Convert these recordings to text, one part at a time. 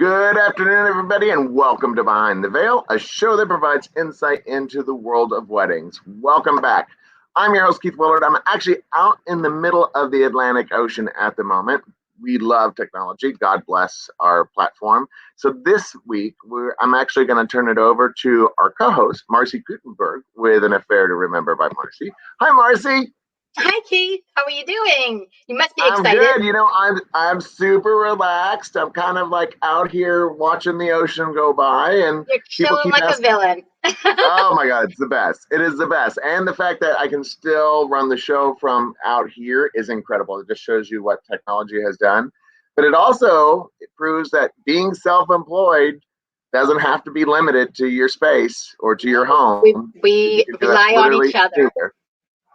Good afternoon, everybody, and welcome to Behind the Veil, a show that provides insight into the world of weddings. Welcome back. I'm your host, Keith Willard. I'm actually out in the middle of the Atlantic Ocean at the moment. We love technology. God bless our platform. So this week, I'm actually going to turn it over to our co-host, Marcy Gutenberg, with an affair to remember by Marcy. Hi, Marcy. Hi, Keith. How are you doing? You must be excited. I'm good. You know, I'm super relaxed. I'm kind of like out here watching the ocean go by, and you're chilling like a villain. Oh my God, it's the best. It is the best. And the fact that I can still run the show from out here is incredible. It just shows you what technology has done. But it proves that being self-employed doesn't have to be limited to your space or to your home. We rely on each other. Anywhere,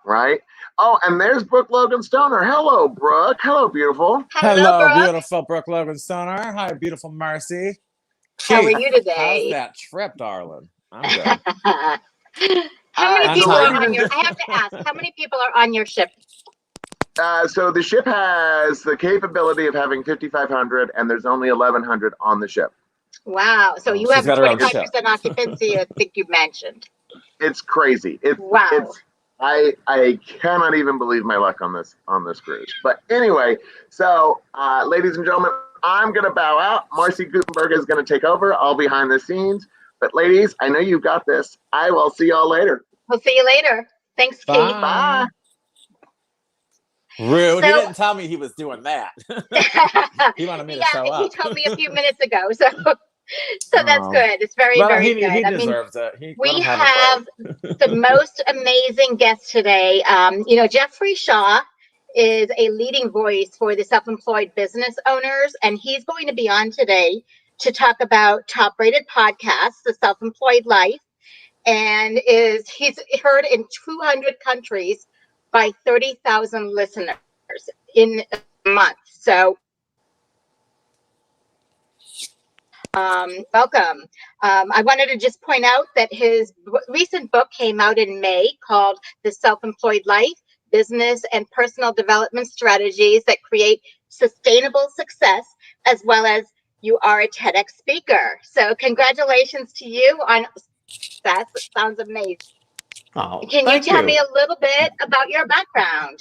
right? Oh, and there's Brooke Logan Stoner. Hello, Brooke. Hello, beautiful. Hello, beautiful Brooke Logan Stoner. Hi, beautiful Marcy. How are you today? How's that trip, darling? I'm good. How many people are on your? I have to ask. How many people are on your ship? So the ship has the capability of having 5,500, and there's only 1,100 on the ship. Wow. So you have 25% occupancy. I think you mentioned. It's crazy. Wow. I cannot even believe my luck on this cruise. But anyway, so ladies and gentlemen, I'm gonna bow out. Marcy Gutenberg is gonna take over. I'll be behind the scenes. But ladies, I know you've got this. I will see y'all later. We'll see you later. Thanks, Keith. Bye. Rude. He didn't tell me he was doing that. He wanted me to show up. He told me a few minutes ago. So that's good. It's very good. He deserves it. We have the most amazing guest today. Jeffrey Shaw is a leading voice for the self-employed business owners, and he's going to be on today to talk about top-rated podcasts, The Self-Employed Life, and he's heard in 200 countries by 30,000 listeners in a month. So welcome. I wanted to just point out that his recent book came out in May called The Self-Employed Life, Business and Personal Development Strategies that Create Sustainable Success, as well as you are a TEDx speaker. So congratulations to you on that. Sounds amazing. Oh, Can you tell me a little bit about your background?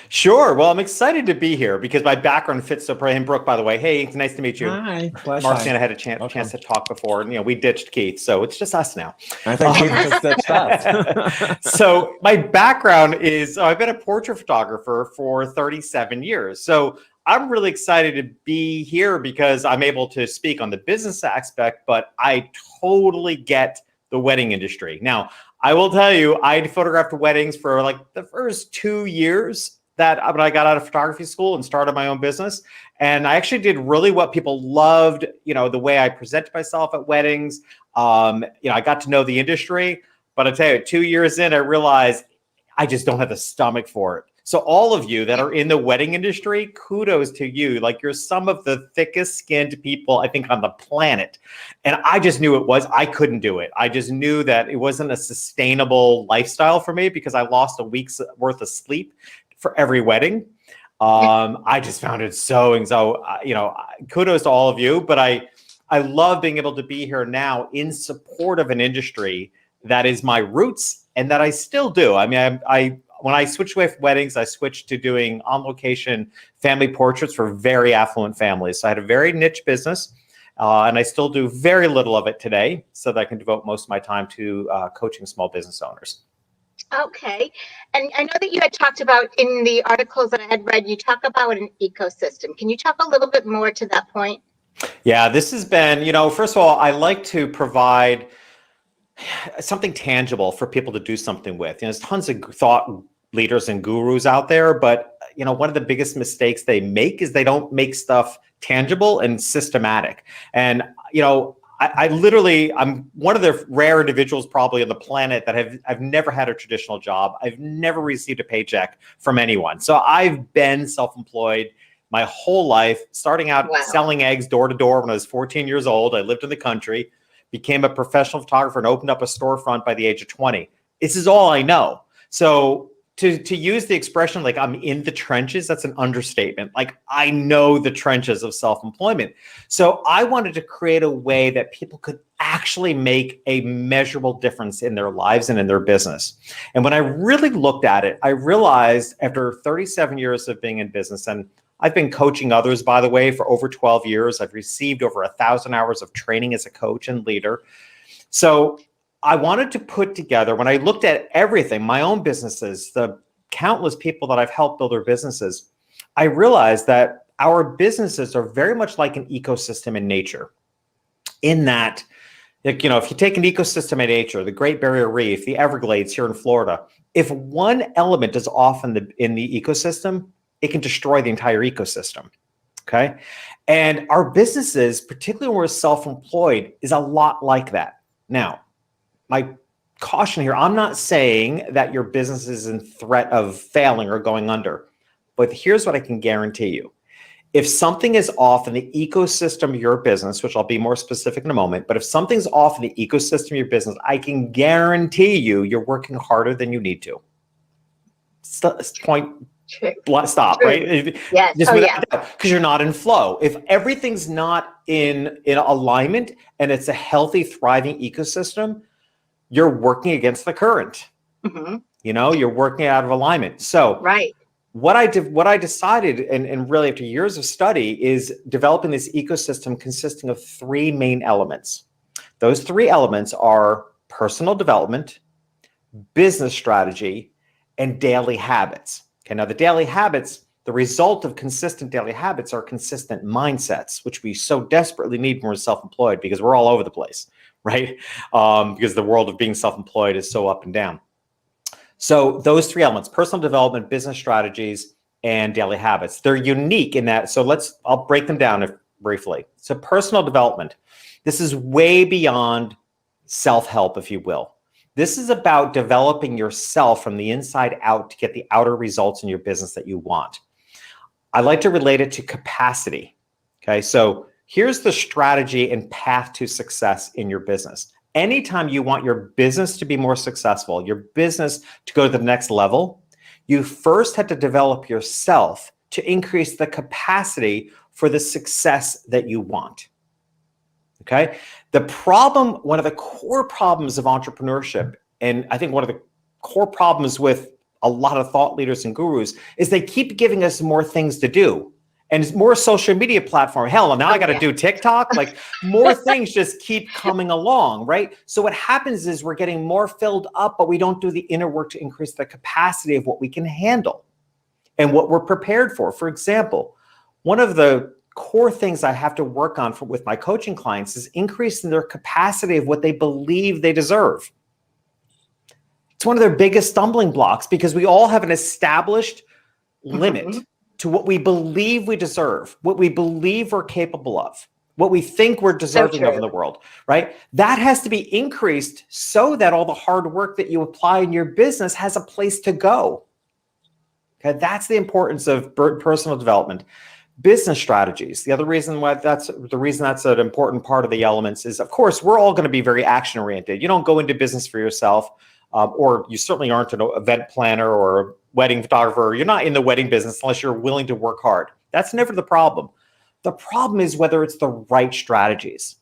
Sure. Well, I'm excited to be here because my background fits so perfectly. And Brooke, by the way, hey, it's nice to meet you. Hi. Marcy and I had a chance to talk before, and we ditched Keith, so it's just us now. I think Keith just ditched us. So my background is I've been a portrait photographer for 37 years. So I'm really excited to be here because I'm able to speak on the business aspect, but I totally get the wedding industry. Now, I will tell you, I photographed weddings for like the first 2 years when I got out of photography school and started my own business. And I actually did really what people loved, the way I presented myself at weddings. I got to know the industry, but I tell you, 2 years in, I realized I just don't have the stomach for it. So all of you that are in the wedding industry, kudos to you. Like, you're some of the thickest skinned people, I think, on the planet. And I just knew I couldn't do it. I just knew that it wasn't a sustainable lifestyle for me because I lost a week's worth of sleep for every wedding. I just found it so, kudos to all of you. But I love being able to be here now in support of an industry that is my roots and that I still do. I mean, when I switched away from weddings, I switched to doing on-location family portraits for very affluent families. So I had a very niche business, and I still do very little of it today so that I can devote most of my time to coaching small business owners. Okay. And I know that you had talked about in the articles that I had read, you talk about an ecosystem. Can you talk a little bit more to that point? Yeah, this has been, first of all, I like to provide something tangible for people to do something with. There's tons of thought leaders and gurus out there, but one of the biggest mistakes they make is they don't make stuff tangible and systematic. And I'm one of the rare individuals probably on the planet that I've never had a traditional job. I've never received a paycheck from anyone. So I've been self-employed my whole life, starting out selling eggs door to door when I was 14 years old. I lived in the country, became a professional photographer, and opened up a storefront by the age of 20. This is all I know. So to use the expression like I'm in the trenches, that's an understatement. Like I know the trenches of self-employment. So I wanted to create a way that people could actually make a measurable difference in their lives and in their business. And when I really looked at it, I realized after 37 years of being in business, and I've been coaching others, by the way, for over 12 years. I've received over 1,000 hours of training as a coach and leader. So I wanted to put together, when I looked at everything, my own businesses, the countless people that I've helped build their businesses, I realized that our businesses are very much like an ecosystem in nature. In that, like, if you take an ecosystem in nature, the Great Barrier Reef, the Everglades here in Florida, if one element is off in the ecosystem, it can destroy the entire ecosystem. Okay. And our businesses, particularly when we're self-employed, is a lot like that. Now, my caution here, I'm not saying that your business is in threat of failing or going under, but here's what I can guarantee you. If something is off in the ecosystem of your business, which I'll be more specific in a moment, but if something's off in the ecosystem of your business, I can guarantee you're working harder than you need to. Point. Stop, True. right? Yes. Just because you're not in flow. If everything's not in alignment and it's a healthy, thriving ecosystem, you're working against the current. Mm-hmm. You're working out of alignment. So right. What I decided, and really after years of study, is developing this ecosystem consisting of three main elements. Those three elements are personal development, business strategy, and daily habits. Okay, now the daily habits, the result of consistent daily habits are consistent mindsets, which we so desperately need when we're self-employed because we're all over the place, right? Because the world of being self-employed is so up and down. So those three elements, personal development, business strategies, and daily habits, they're unique in that. So I'll break them down briefly. So personal development, this is way beyond self-help, if you will. This is about developing yourself from the inside out to get the outer results in your business that you want. I like to relate it to capacity. Okay, so here's the strategy and path to success in your business. Anytime you want your business to be more successful, your business to go to the next level, you first have to develop yourself to increase the capacity for the success that you want. Okay. One of the core problems of entrepreneurship, and I think one of the core problems with a lot of thought leaders and gurus, is they keep giving us more things to do and more social media platform. Hell, now I got to do TikTok. Like more things just keep coming along, right? So what happens is we're getting more filled up, but we don't do the inner work to increase the capacity of what we can handle and what we're prepared for. For example, one of the core things I have to work on with my coaching clients is increasing their capacity of what they believe they deserve. It's one of their biggest stumbling blocks because we all have an established limit to what we believe we deserve, what we believe we're capable of, what we think we're deserving of in the world, right? That has to be increased so that all the hard work that you apply in your business has a place to go. Okay, that's the importance of personal development. Business strategies. The other reason that's an important part of the elements is, of course, we're all going to be very action oriented. You don't go into business for yourself, or you certainly aren't an event planner or a wedding photographer. You're not in the wedding business unless you're willing to work hard. That's never the problem. The problem is whether it's the right strategies.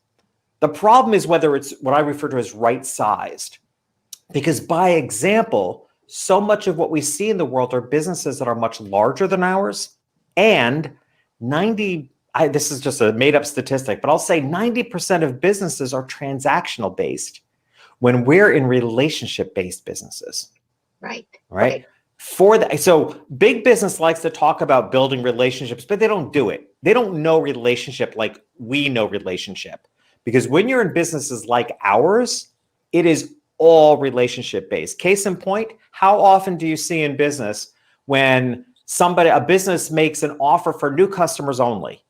The problem is whether it's what I refer to as right sized. Because by example, so much of what we see in the world are businesses that are much larger than ours, and this is just a made up statistic, but I'll say 90% of businesses are transactional based when we're in relationship based businesses. Right. So big business likes to talk about building relationships, but they don't do it. They don't know relationship like we know relationship. Because when you're in businesses like ours, it is all relationship based. Case in point, how often do you see in business when a business makes an offer for new customers only?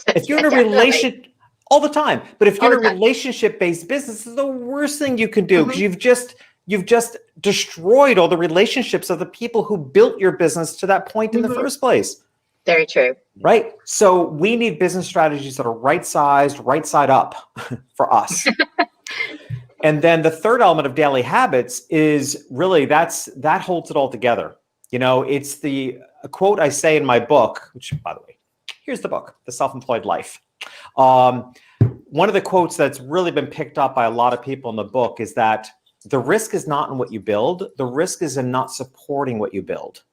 If you're in a relationship all the time, but if you're in a relationship-based business, it's the worst thing you can do because you've just destroyed all the relationships of the people who built your business to that point in the first place. Very true. Right. So we need business strategies that are right-sized, right side up for us. And then the third element of daily habits is really that holds it all together. It's a quote I say in my book, which, by the way, here's the book, The Self-Employed Life. One of the quotes that's really been picked up by a lot of people in the book is that the risk is not in what you build. The risk is in not supporting what you build.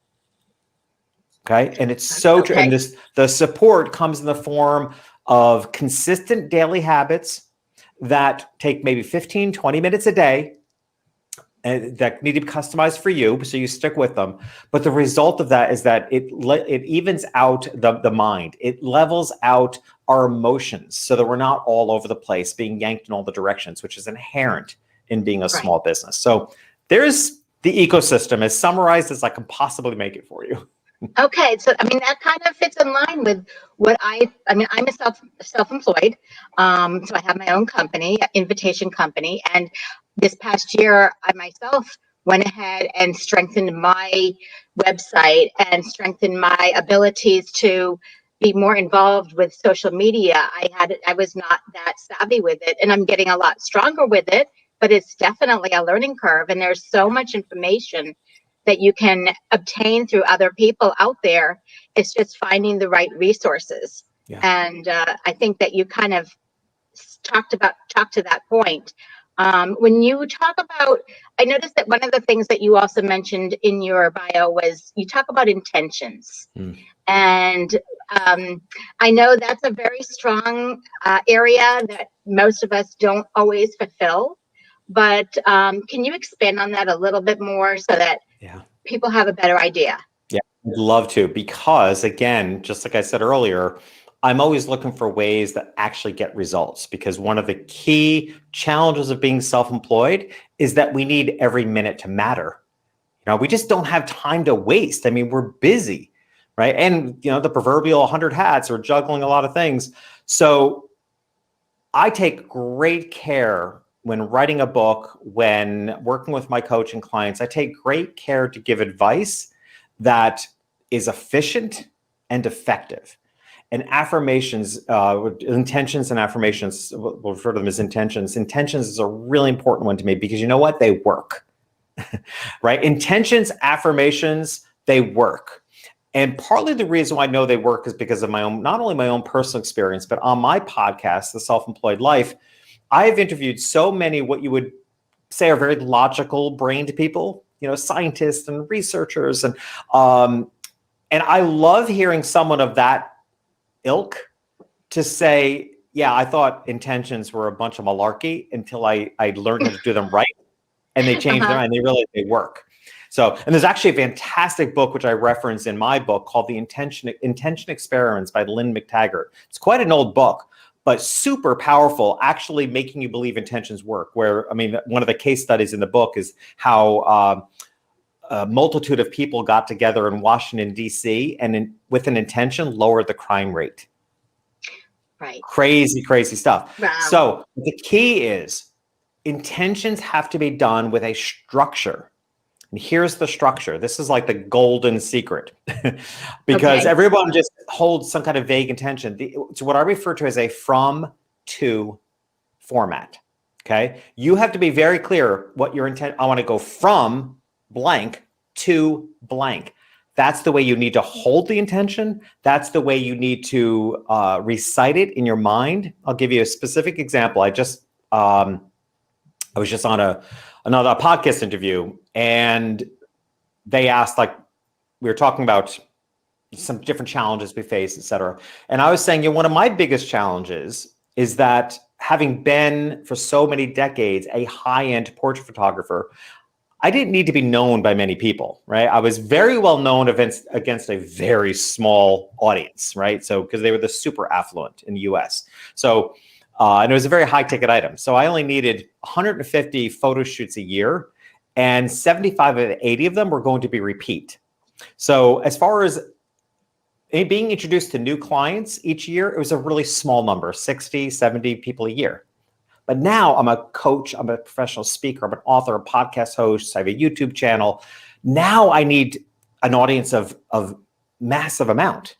Okay. And it's so true. And the support comes in the form of consistent daily habits that take maybe 15, 20 minutes a day and that need to be customized for you. So you stick with them. But the result of that is that it evens out the mind. It levels out our emotions so that we're not all over the place being yanked in all the directions, which is inherent in being a small business. So there's the ecosystem as summarized as I can possibly make it for you. Okay, so that kind of fits in line with what I'm a self-employed, so I have my own company, invitation company, and this past year I myself went ahead and strengthened my website and strengthened my abilities to be more involved with social media. I was not that savvy with it, and I'm getting a lot stronger with it, but it's definitely a learning curve, and there's so much information that you can obtain through other people out there. It's just finding the right resources. Yeah. And I think that you kind of talked to that point. When you talk about, I noticed that one of the things that you also mentioned in your bio was you talk about intentions. And I know that's a very strong area that most of us don't always fulfill. But can you expand on that a little bit more so that people have a better idea? Yeah, I'd love to, because again, just like I said earlier, I'm always looking for ways that actually get results, because one of the key challenges of being self-employed is that we need every minute to matter. We just don't have time to waste. I mean, we're busy, right? And, the proverbial 100 hats or juggling a lot of things. So I take great care when writing a book, when working with my coaching clients, I take great care to give advice that is efficient and effective. And affirmations, intentions and affirmations, we'll refer to them as intentions. Intentions is a really important one to me because you know what? They work, right? Intentions, affirmations, they work. And partly the reason why I know they work is because of not only my own personal experience, but on my podcast, The Self-Employed Life, I've interviewed so many what you would say are very logical brained people, scientists and researchers. And I love hearing someone of that ilk to say, yeah, I thought intentions were a bunch of malarkey until I learned how to do them right. And they changed them and they realized they work. So, and there's actually a fantastic book, which I reference in my book, called The Intention Experiments by Lynn McTaggart. It's quite an old book, but super powerful, actually making you believe intentions work. Where, one of the case studies in the book is how a multitude of people got together in Washington, D.C. and with an intention lowered the crime rate. Right. Crazy, crazy stuff. Wow. So the key is intentions have to be done with a structure. And here's the structure. This is like the golden secret because everyone just holds some kind of vague intention. It's what I refer to as a from to format. Okay. You have to be very clear what your intent. I want to go from blank to blank. That's the way you need to hold the intention. That's the way you need to recite it in your mind. I'll give you a specific example. I was just on another podcast interview, and they asked, we were talking about some different challenges we face, et cetera. And I was saying, one of my biggest challenges is that having been for so many decades a high-end portrait photographer, I didn't need to be known by many people, right? I was very well known against a very small audience, right? So, because they were the super affluent in the US. So, and it was a very high ticket item. So I only needed 150 photo shoots a year, and 75 of 80 of them were going to be repeat. So as far as being introduced to new clients each year, it was a really small number, 60, 70 people a year. But now I'm a coach, I'm a professional speaker, I'm an author, a podcast host, I have a YouTube channel. Now I need an audience of massive amount,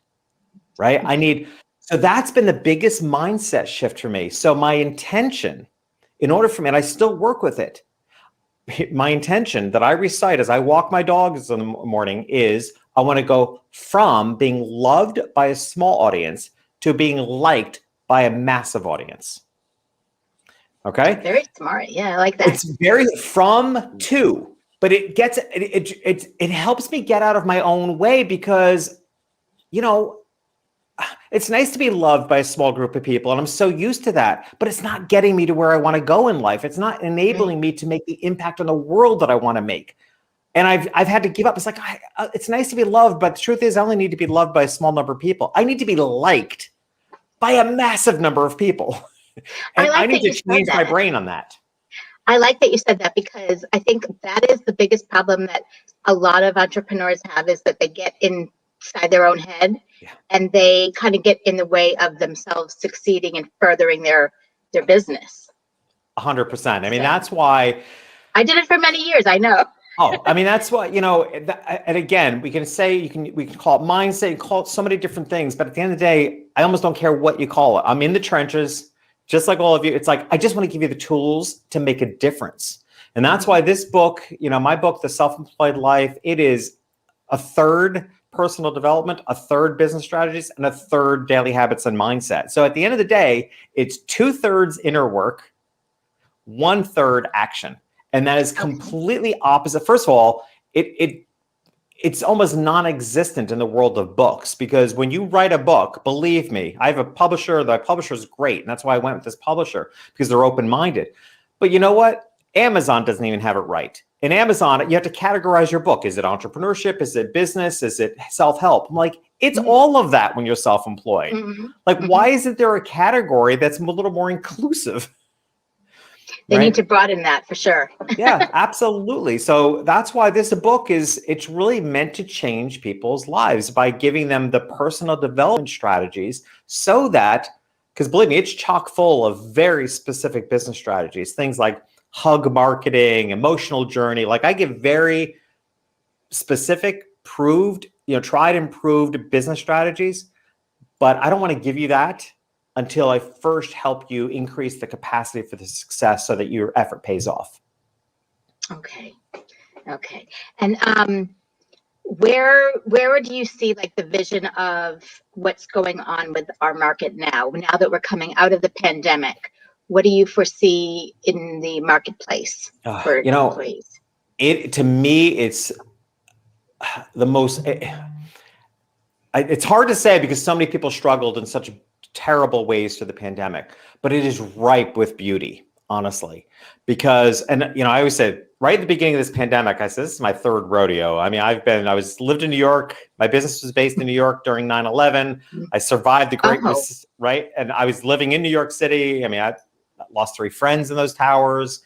right? So that's been the biggest mindset shift for me. So my intention in order for me, and I still work with it, my intention that I recite as I walk my dogs in the morning is I want to go from being loved by a small audience to being liked by a massive audience. Okay. Very smart. Yeah, I like that. It's very from to, but it helps me get out of my own way because, you know, it's nice to be loved by a small group of people, and I'm so used to that, but it's not getting me to where I want to go in life. It's not enabling me to make the impact on the world that I want to make. And I've had to give up. It's like, it's nice to be loved, but the truth is I only need to be loved by a small number of people. I need to be liked by a massive number of people. And I need to change my brain on that. I like that you said that because I think that is the biggest problem that a lot of entrepreneurs have is that they get inside their own head and they kind of get in the way of themselves succeeding and furthering their business. 100%. I mean, that's why I did it for many years. I know. Oh, I mean, that's what, you know, and again, we can call it mindset, you can call it so many different things, but at the end of the day, I almost don't care what you call it. I'm in the trenches, just like all of you. It's like, I just want to give you the tools to make a difference. And that's why this book, you know, my book, The Self-Employed Life, it is a third personal development, a third business strategies, and a third daily habits and mindset. So at the end of the day, it's 2/3 inner work, 1/3 action. And that is completely opposite. First of all, it's almost non-existent in the world of books, because when you write a book, believe me, I have a publisher. The publisher is great. And that's why I went with this publisher, because they're open-minded. But you know what? Amazon doesn't even have it right. In Amazon, you have to categorize your book. Is it entrepreneurship? Is it business? Is it self-help? I'm like, it's all of that when you're self-employed. Like, why isn't there a category that's a little more inclusive? They need to broaden that for sure. Yeah, absolutely. So that's why this book it's really meant to change people's lives by giving them the personal development strategies so that, because believe me, it's chock full of very specific business strategies, things like hug marketing, emotional journey. Like I give very specific, proved, tried and proved business strategies, but I don't want to give you that until I first help you increase the capacity for the success so that your effort pays off. Okay. And where do you see like the vision of what's going on with our market now that we're coming out of the pandemic? What do you foresee in the marketplace for employees? To me, it's the most, it's hard to say because so many people struggled in such terrible ways through the pandemic, but it is ripe with beauty, honestly, because, and I always said right at the beginning of this pandemic, I said, this is my third rodeo. I mean, lived in New York. My business was based in New York during 9/11. I survived the Great right? And I was living in New York City. I mean, I lost 3 friends in those towers.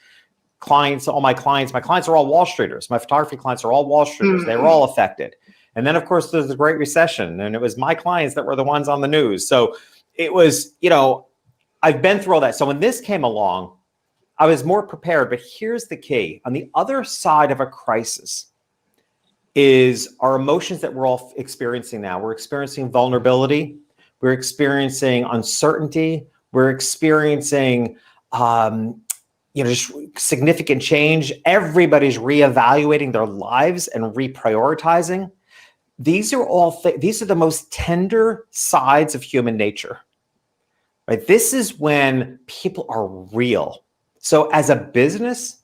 My clients are all Wall Streeters. My photography clients are all Wall Streeters. They were all affected. And then of course there's the Great Recession, and it was my clients that were the ones on the news. So it was, I've been through all that. So when this came along, I was more prepared. But here's the key. On the other side of a crisis is our emotions that we're all experiencing now. We're experiencing vulnerability. We're experiencing uncertainty. We're experiencing, just significant change. Everybody's reevaluating their lives and reprioritizing. These are these are the most tender sides of human nature. Right? This is when people are real. So as a business,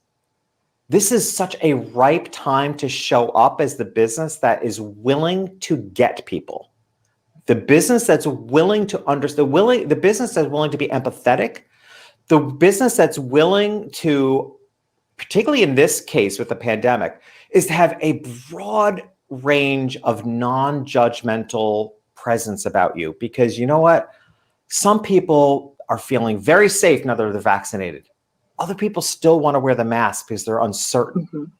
this is such a ripe time to show up as the business that is willing to get people. The business that's willing to understand, the business that's willing to be empathetic, the business that's willing to, particularly in this case with the pandemic, is to have a broad range of non-judgmental presence about you. Because you know what? Some people are feeling very safe now that they're vaccinated. Other people still want to wear the mask because they're uncertain.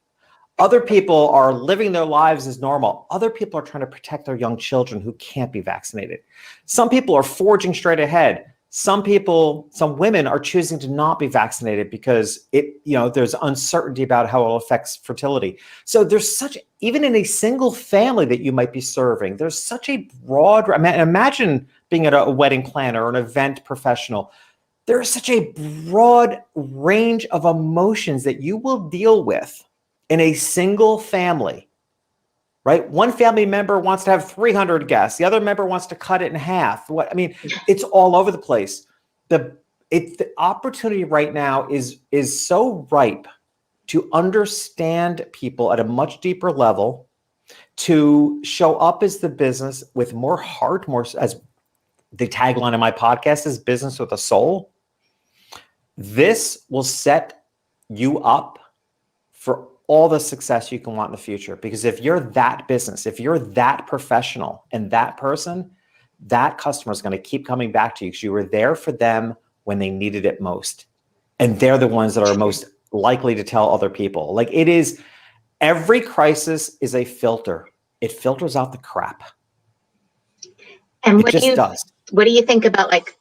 Other people are living their lives as normal. Other people are trying to protect their young children who can't be vaccinated. Some people are forging straight ahead. Some women are choosing to not be vaccinated because there's uncertainty about how it affects fertility. So there's even in a single family that you might be serving, there's such a broad, imagine being a wedding planner or an event professional. there is such a broad range of emotions that you will deal with in a single family, right? One family member wants to have 300 guests. The other member wants to cut it in half. It's all over the place. The opportunity right now is so ripe to understand people at a much deeper level, to show up as the business with more heart, more, as the tagline of my podcast is, business with a soul. This will set you up for all the success you can want in the future. Because if you're that business, if you're that professional and that person, that customer is going to keep coming back to you because you were there for them when they needed it most. And they're the ones that are most likely to tell other people. Like, it is, every crisis is a filter. It filters out the crap. And it just does. What do you think about like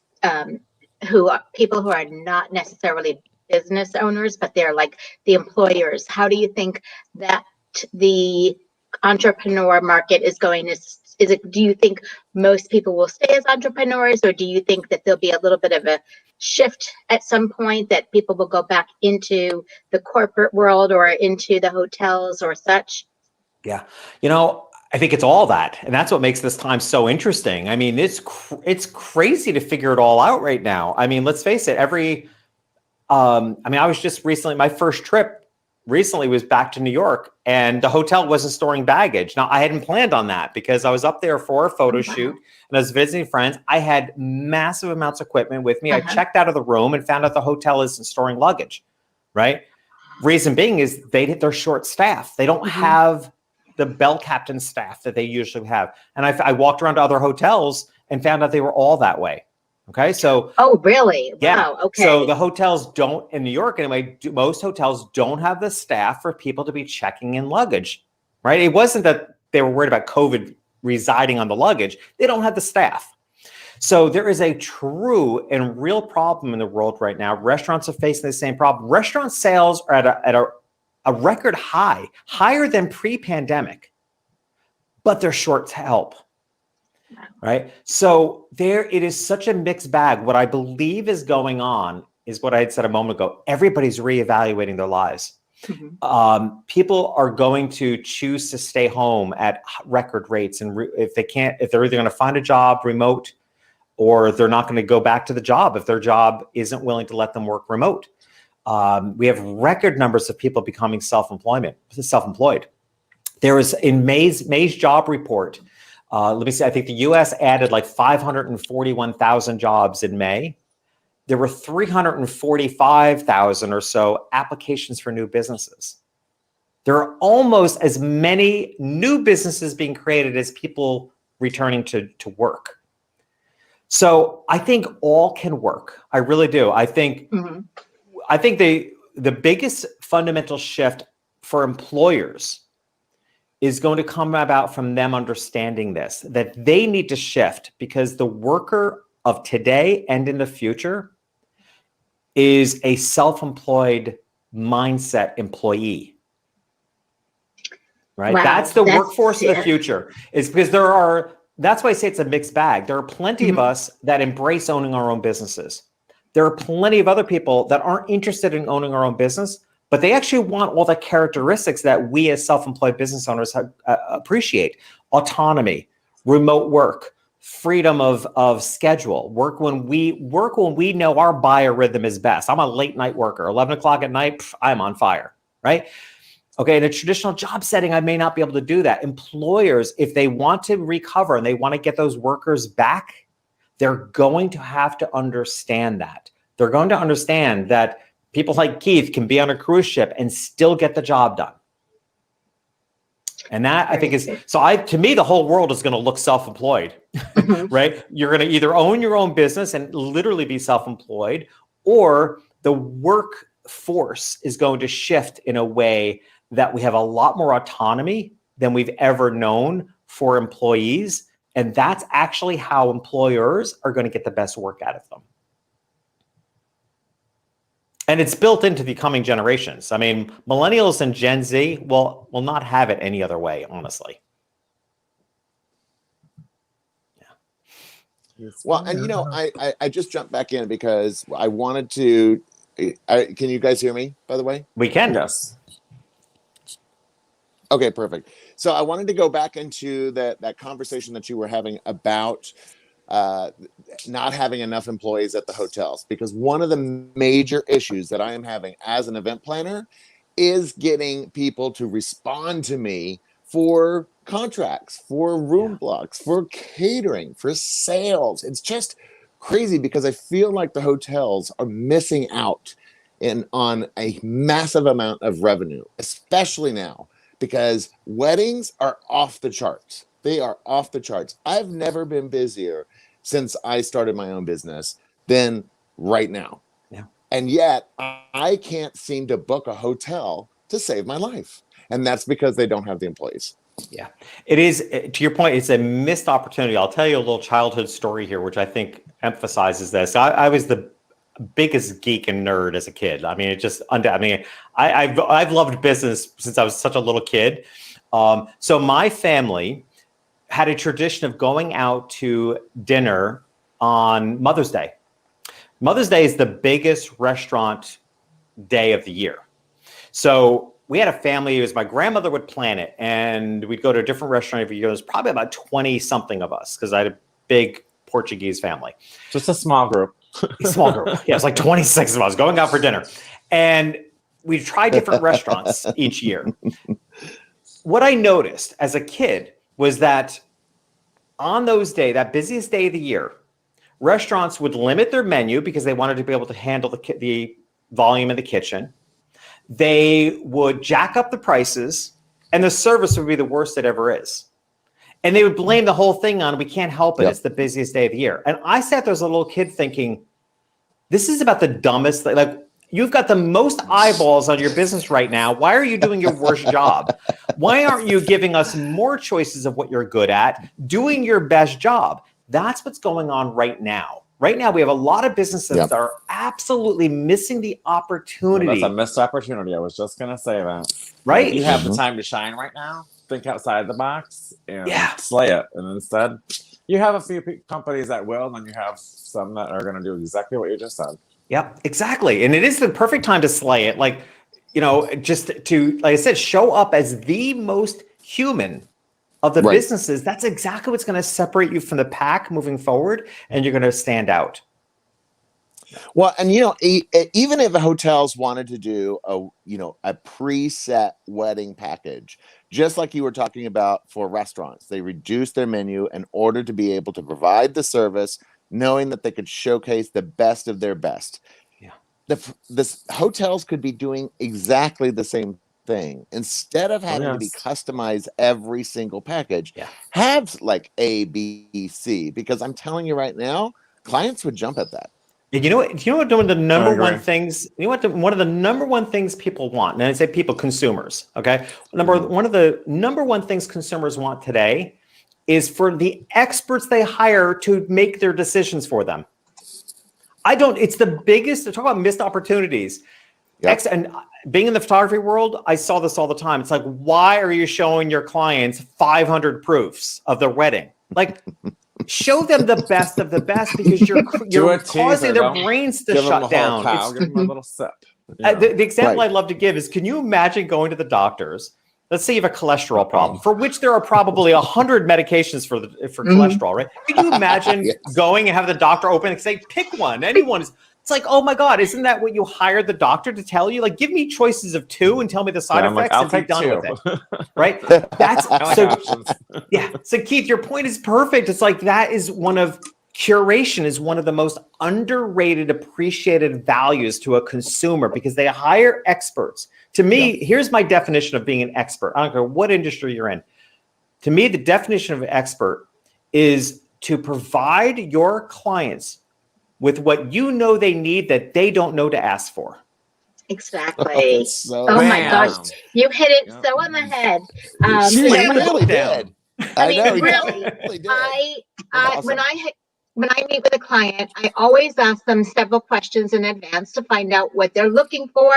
people who are not necessarily business owners, but they're like the employers? How do you think that the entrepreneur market is going to, do you think most people will stay as entrepreneurs, or do you think that there'll be a little bit of a shift at some point, that people will go back into the corporate world or into the hotels or such? Yeah. I think it's all that. And that's what makes this time so interesting. I mean, it's crazy to figure it all out right now. I mean, let's face it, I was just recently, my first trip recently was back to New York, and the hotel wasn't storing baggage. Now, I hadn't planned on that because I was up there for a photo shoot and I was visiting friends. I had massive amounts of equipment with me. I checked out of the room and found out the hotel isn't storing luggage, right? Reason being is they're short staffed. They don't have the bell captain staff that they usually have. And I walked around to other hotels and found out they were all that way. Okay. So, oh, really? Yeah. Wow. Okay. So the hotels don't, in New York anyway, most hotels don't have the staff for people to be checking in luggage, right? It wasn't that they were worried about COVID residing on the luggage. They don't have the staff. So there is a true and real problem in the world right now. Restaurants are facing the same problem. Restaurant sales are at a record high, higher than pre-pandemic, but they're short to help. Right. So it is such a mixed bag. What I believe is going on is what I had said a moment ago. Everybody's reevaluating their lives. People are going to choose to stay home at record rates. And if they're either going to find a job remote, or they're not going to go back to the job if their job isn't willing to let them work remote. We have record numbers of people becoming self-employed. There was in May's job report. Let me see. I think the U.S. added like 541,000 jobs in May. There were 345,000 or so applications for new businesses. There are almost as many new businesses being created as people returning to work. So I think all can work. I really do. I think the biggest fundamental shift for employers is going to come about from them understanding this, that they need to shift, because the worker of today and in the future is a self-employed mindset employee, right? Wow, that's the workforce of the future, is because that's why I say it's a mixed bag. There are plenty of us that embrace owning our own businesses. There are plenty of other people that aren't interested in owning our own business, but they actually want all the characteristics that we as self-employed business owners appreciate: autonomy, remote work, freedom of schedule, work when we know our biorhythm is best. I'm a late night worker. 11 o'clock at night, I'm on fire, right? Okay, in a traditional job setting, I may not be able to do that. Employers, if they want to recover and they want to get those workers back, they're going to have to understand that. They're going to understand that people like Keith can be on a cruise ship and still get the job done. And that, I think, to me, the whole world is going to look self-employed, right? You're going to either own your own business and literally be self-employed, or the workforce is going to shift in a way that we have a lot more autonomy than we've ever known for employees. And that's actually how employers are going to get the best work out of them. And it's built into the coming generations. I mean, millennials and Gen Z will not have it any other way, honestly. Yeah. Well, and I just jumped back in because I wanted to. Can you guys hear me? By the way, We can. Yes. okay, perfect. So I wanted to go back into that conversation that you were having about not having enough employees at the hotels, because one of the major issues that I am having as an event planner is getting people to respond to me for contracts, for room blocks, for catering, for sales. It's just crazy because I feel like the hotels are missing out on a massive amount of revenue, especially now because weddings are off the charts. They are off the charts. I've never been busier since I started my own business than right now. Yeah. And yet I can't seem to book a hotel to save my life. And that's because they don't have the employees. Yeah, it is. To your point, it's a missed opportunity. I'll tell you a little childhood story here, which I think emphasizes this. I was the biggest geek and nerd as a kid. I mean, I've loved business since I was such a little kid. So my family had a tradition of going out to dinner on Mother's Day. Mother's Day is the biggest restaurant day of the year. So we had a family. It was my grandmother would plan it, and we'd go to a different restaurant every year. There's probably about 20 something of us because I had a big Portuguese family. Just a small group. A small group. Yeah, it was like 26 of us going out for dinner, and we tried different restaurants each year. What I noticed as a kid was that on those days, that busiest day of the year, restaurants would limit their menu because they wanted to be able to handle the volume in the kitchen. They would jack up the prices, and the service would be the worst it ever is. And they would blame the whole thing on, we can't help it. Yep. It's the busiest day of the year. And I sat there as a little kid thinking, this is about the dumbest thing. Like, you've got the most eyeballs on your business right now. Why are you doing your worst job? Why aren't you giving us more choices of what you're good at, doing your best job? That's what's going on right now. Right now, we have a lot of businesses that are absolutely missing the opportunity. Well, that's a missed opportunity. I was just going to say that. Right. If you have the time to shine right now, think outside the box and slay it. And instead, you have a few companies that will, and then you have some that are going to do exactly what you just said. Yep, exactly. And it is the perfect time to slay it. Like, just to, like I said, show up as the most human of the businesses. That's exactly what's going to separate you from the pack moving forward, and you're going to stand out. Well, and even if the hotels wanted to do a preset wedding package, just like you were talking about for restaurants, they reduced their menu in order to be able to provide the service, knowing that they could showcase the best of their best. Yeah, the hotels could be doing exactly the same thing. Instead of having to be customized every single package, have like A, B, C, because I'm telling you right now, clients would jump at that. You know what? One of the number one things. One of the number one things people want, and I say people, consumers. Okay, one of the number one things consumers want today is for the experts they hire to make their decisions for them. It's the biggest. Talk about missed opportunities. Yep. And being in the photography world, I saw this all the time. It's like, why are you showing your clients 500 proofs of their wedding? Like, show them the best of the best, because you're causing their brains to shut down. Give them a little sip. The example I'd love to give is, can you imagine going to the doctors? Let's say you have a cholesterol problem, for which there are probably 100 medications for cholesterol, right? Can you imagine going and have the doctor open and say, pick one, anyone is. It's like, oh my God, isn't that what you hired the doctor to tell you? Like, give me choices of 2 and tell me the side effects and be done with it. Right? That's so Keith, your point is perfect. It's like, curation is one of the most underrated, appreciated values to a consumer, because they hire experts. To me, here's my definition of being an expert. I don't care what industry you're in. To me, the definition of an expert is to provide your clients with what they need that they don't know to ask for. Exactly. My gosh, you hit it so on the head. She really did. I mean, really did. When I meet with a client, I always ask them several questions in advance to find out what they're looking for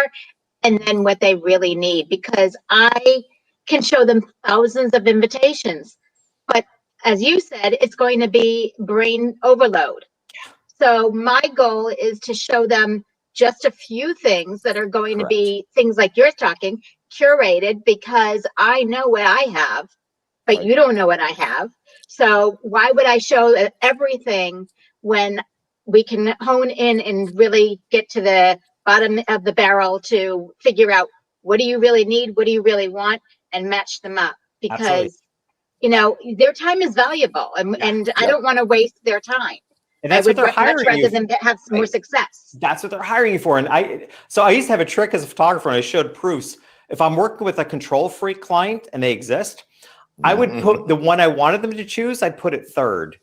and then what they really need, because I can show them thousands of invitations, but as you said, it's going to be brain overload. So my goal is to show them just a few things that are going to be things like you're talking, curated, because I know what I have, but you don't know what I have. So why would I show everything when we can hone in and really get to the bottom of the barrel to figure out what do you really need, what do you really want, and match them up? Because, you know, their time is valuable, and I don't want to waste their time. And that's what they're hiring much rather you than have more success. That's what they're hiring you for. And I used to have a trick as a photographer, and I showed proofs. If I'm working with a control freak client and they exist, I would put the one I wanted them to choose, I'd put it third,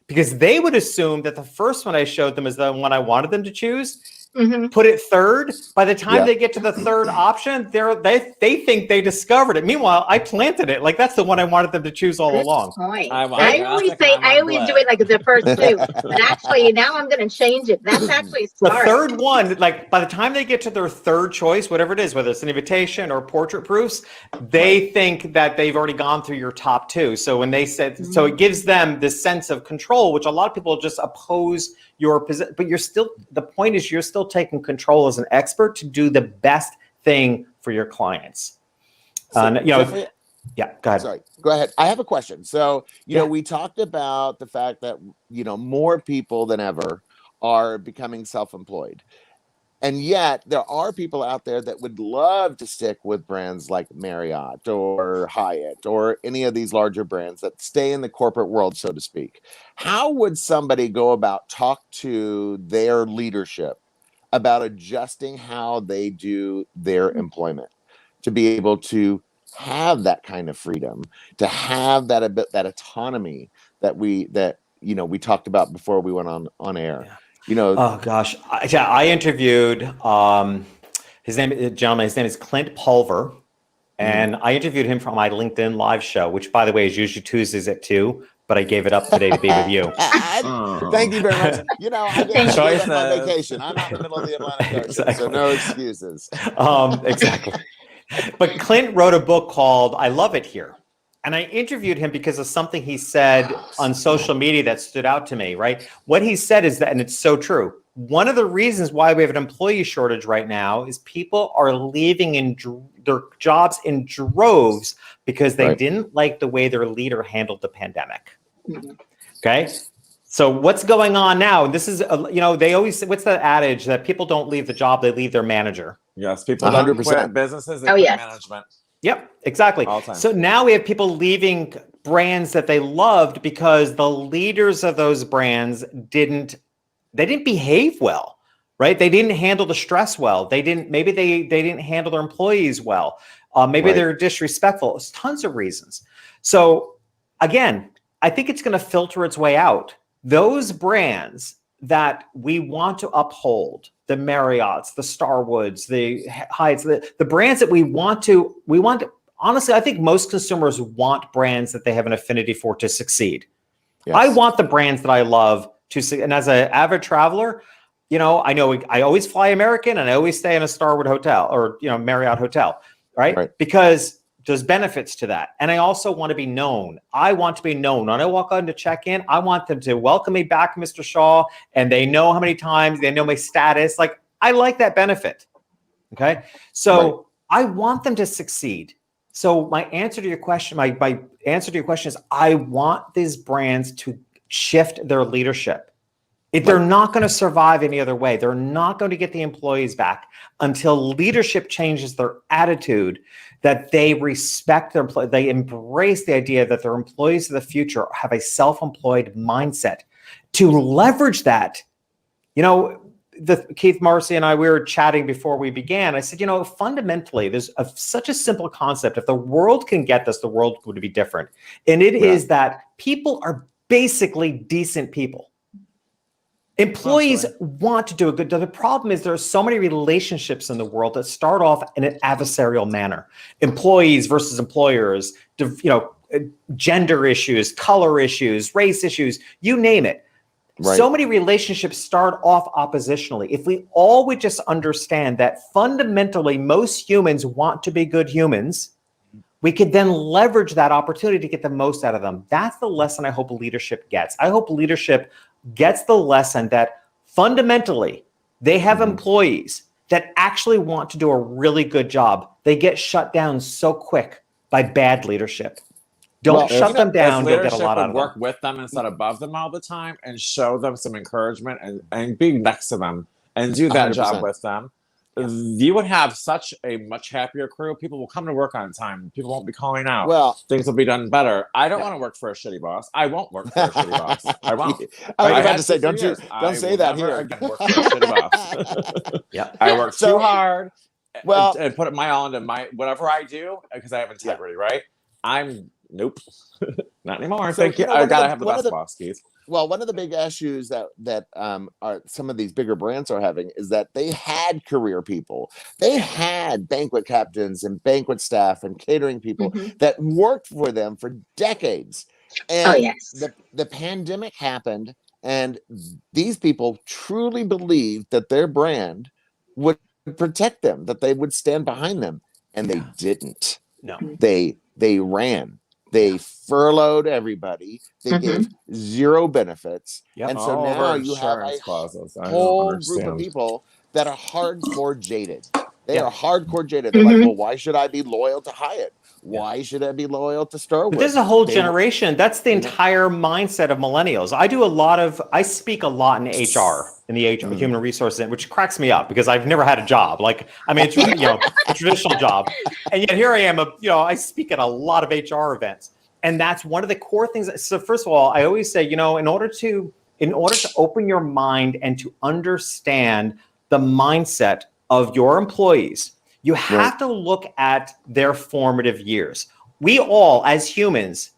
because they would assume that the first one I showed them is the one I wanted them to choose. Put it third. By the time they get to the third option, they think they discovered it. Meanwhile, I planted it. Like, that's the one I wanted them to choose all along. Point. I always do it like the first two, but actually now I'm going to change it. That's actually smart. The third one, like by the time they get to their third choice, whatever it is, whether it's an invitation or portrait proofs, they think that they've already gone through your top two. So when they said, so it gives them this sense of control, which a lot of people just oppose your position, but the point is you're still taking control as an expert to do the best thing for your clients. So, yeah, go ahead. Sorry, go ahead. I have a question. So, you know, we talked about the fact that, you know, more people than ever are becoming self-employed. And yet there are people out there that would love to stick with brands like Marriott or Hyatt or any of these larger brands that stay in the corporate world, so to speak. How would somebody go about talk to their leadership about adjusting how they do their employment to be able to have that kind of freedom, to have that autonomy that we talked about before we went on air? Yeah. You know, oh gosh, I interviewed his name is Clint Pulver, and I interviewed him for my LinkedIn live show, which, by the way, is usually Tuesdays at 2, but I gave it up today to be with you. Thank you very much. You know, I gave up my vacation. I'm out in the middle of the Atlantic Ocean, so no excuses. Exactly. But Clint wrote a book called "I Love It Here." And I interviewed him because of something he said on social media that stood out to me, right? What he said is that, and it's so true, one of the reasons why we have an employee shortage right now is people are leaving in their jobs in droves because they didn't like the way their leader handled the pandemic. Okay? So what's going on now? This is, they always say, what's the adage that people don't leave the job, they leave their manager? Yes, people 100% quit businesses, they quit management. Yep, exactly. So now we have people leaving brands that they loved because the leaders of those brands didn't behave well, right? They didn't handle the stress well. Maybe they didn't handle their employees well. Maybe they're disrespectful. There's tons of reasons. So again, I think it's going to filter its way out. Those brands that we want to uphold, the Marriotts, the Starwoods, the Hyatts, the brands that we want to, honestly, I think most consumers want brands that they have an affinity for to succeed. Yes. I want the brands that I love to succeed. And as an avid traveler, I know I always fly American and I always stay in a Starwood hotel or, Marriott hotel, right? Because there's benefits to that. And I also want to be known. I want to be known. When I walk on to check in, I want them to welcome me back, Mr. Shaw, and they know how many times, they know my status. Like, I like that benefit. Okay. So I want them to succeed. So my answer to your question, my answer to your question is I want these brands to shift their leadership. They're not going to survive any other way. They're not going to get the employees back until leadership changes their attitude, that they respect their employees, they embrace the idea that their employees of the future have a self-employed mindset. To leverage that, Keith Marcy and I, we were chatting before we began. I said, fundamentally, there's such a simple concept. If the world can get this, the world would be different. And it is that people are basically decent people. Employees want to do a good job. The problem is there are so many relationships in the world that start off in an adversarial manner. Employees versus employers, gender issues, color issues, race issues, you name it. So many relationships start off oppositionally. If we all would just understand that fundamentally most humans want to be good humans, we could then leverage that opportunity to get the most out of them. That's the lesson I hope leadership gets. I hope leadership gets the lesson that fundamentally they have employees that actually want to do a really good job. They get shut down so quick by bad leadership. Don't shut them down. You'll get a lot out of them. Work with them instead of above them all the time and show them some encouragement and be next to them and do that 100%. job with them. You would have such a much happier crew. People will come to work on time. People won't be calling out. Well, things will be done better. I don't want to work for a shitty boss. I won't work for a shitty boss. I won't. I was about to say, don't say that here. Again work for a shitty boss. Yeah, I work too hard. Well, and put my all into my whatever I do because I have integrity. Right? Nope, not anymore. So, Thank you. I gotta have the best boss, Keith. Well, one of the big issues that are some of these bigger brands are having is that they had career people. They had banquet captains and banquet staff and catering people that worked for them for decades. And the pandemic happened, and these people truly believed that their brand would protect them, that they would stand behind them, and they didn't. No, they ran. They furloughed everybody. They gave zero benefits. And so now you have a whole group of people that are hardcore jaded. They are hardcore jaded. They're like, well, why should I be loyal to Hyatt? Why should I be loyal to Steroids? But there's a whole generation. That's the entire mindset of millennials. I speak a lot in HR, in the HR, human resources, which cracks me up because I've never had a job. Like, I mean, it's, a traditional job. And yet here I am, I speak at a lot of HR events. And that's one of the core things. So first of all, I always say, in order to open your mind and to understand the mindset of your employees, you have to look at their formative years. We all, as humans,